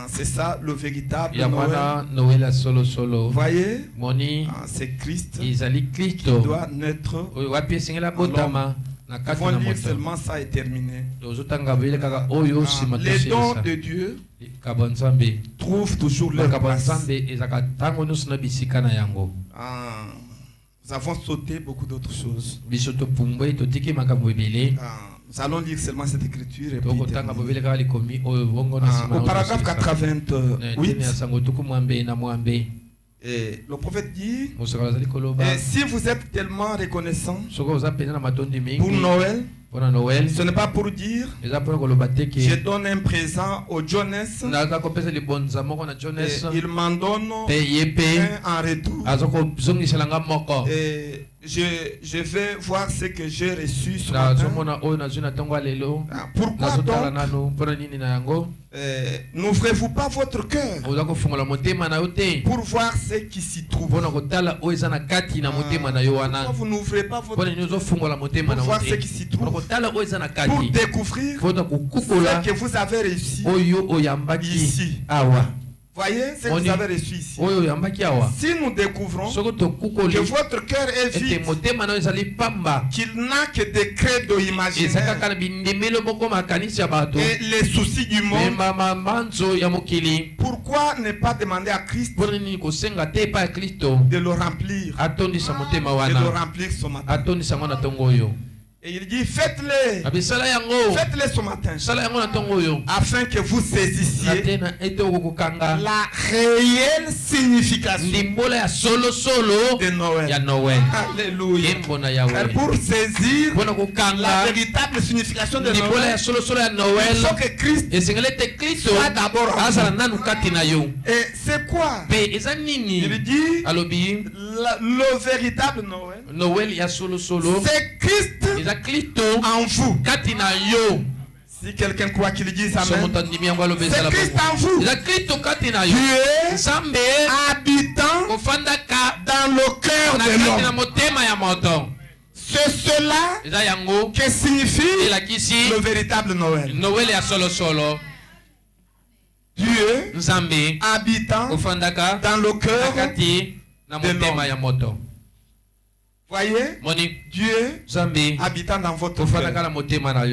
C'est ça le véritable Noël. Vous voyez? C'est Christ qui doit naître. Ils vont lire seulement ça est terminé. Les dons de Dieu trouvent toujours leur place. Nous avons sauté beaucoup d'autres choses. Nous allons lire seulement cette écriture. Et puis au paragraphe 88, et le prophète dit, si vous êtes tellement reconnaissant pour Noël, ce n'est pas pour dire je donne un présent au Jonas et il m'en donne un en retour. Et je vais voir ce que j'ai reçu ce matin. Pourquoi donc n'ouvrez-vous pas votre cœur pour voir ce qui s'y trouve? Pourquoi vous n'ouvrez pas votre cœur pour voir ce qui s'y trouve, pour découvrir ce que vous avez reçu ici? Voyez ce que vous avez reçu ici. Si nous découvrons que votre cœur est vide, qu'il n'a que des credos imaginaires et les soucis du monde, pourquoi ne pas demander à Christ de le remplir, de le remplir ce matin? Et il dit, faites-les ce matin, afin que vous saisissiez la réelle signification de Noël. Alléluia. Pour saisir la véritable signification de Noël, il faut que Christ soit d'abord en vous. Et c'est quoi? Il dit, le véritable Noël, c'est Christ en vous. Si quelqu'un croit qu'il dise amen, c'est Christ en vous. Dieu habitant dans le cœur de l'homme. C'est cela que signifie le véritable Noël. Dieu habitant dans le cœur de l'homme. Voyez, Dieu habitant dans votre cœur.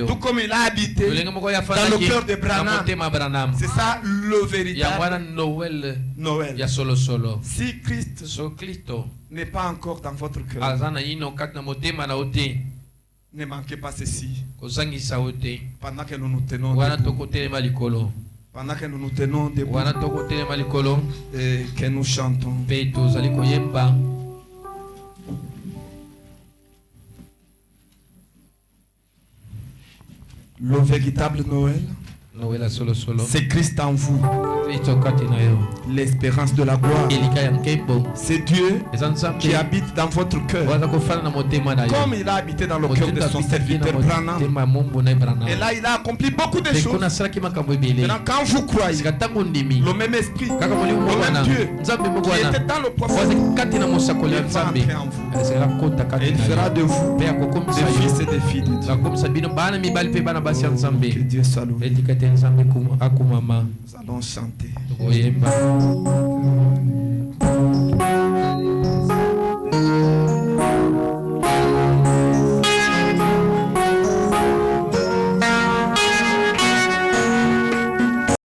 Tout comme il a habité dans le cœur de Branham. C'est ça le véritable Noël. Si Christ n'est pas encore dans votre cœur, ne manquez pas ceci. Pendant que nous nous tenons debout, et que nous chantons. Le véritable Noël, c'est Christ en vous, l'espérance de la gloire. C'est Dieu qui habite dans votre cœur, comme il a habité dans le cœur de son serviteur Branham. Et là, il a accompli beaucoup de choses. Maintenant, quand vous croyez, le même esprit, le même Dieu qui était dans le prophète, il va entrer en vous. Et il fera de vous des fils et des filles de Dieu. Que Dieu soit loué. Nous allons chanter.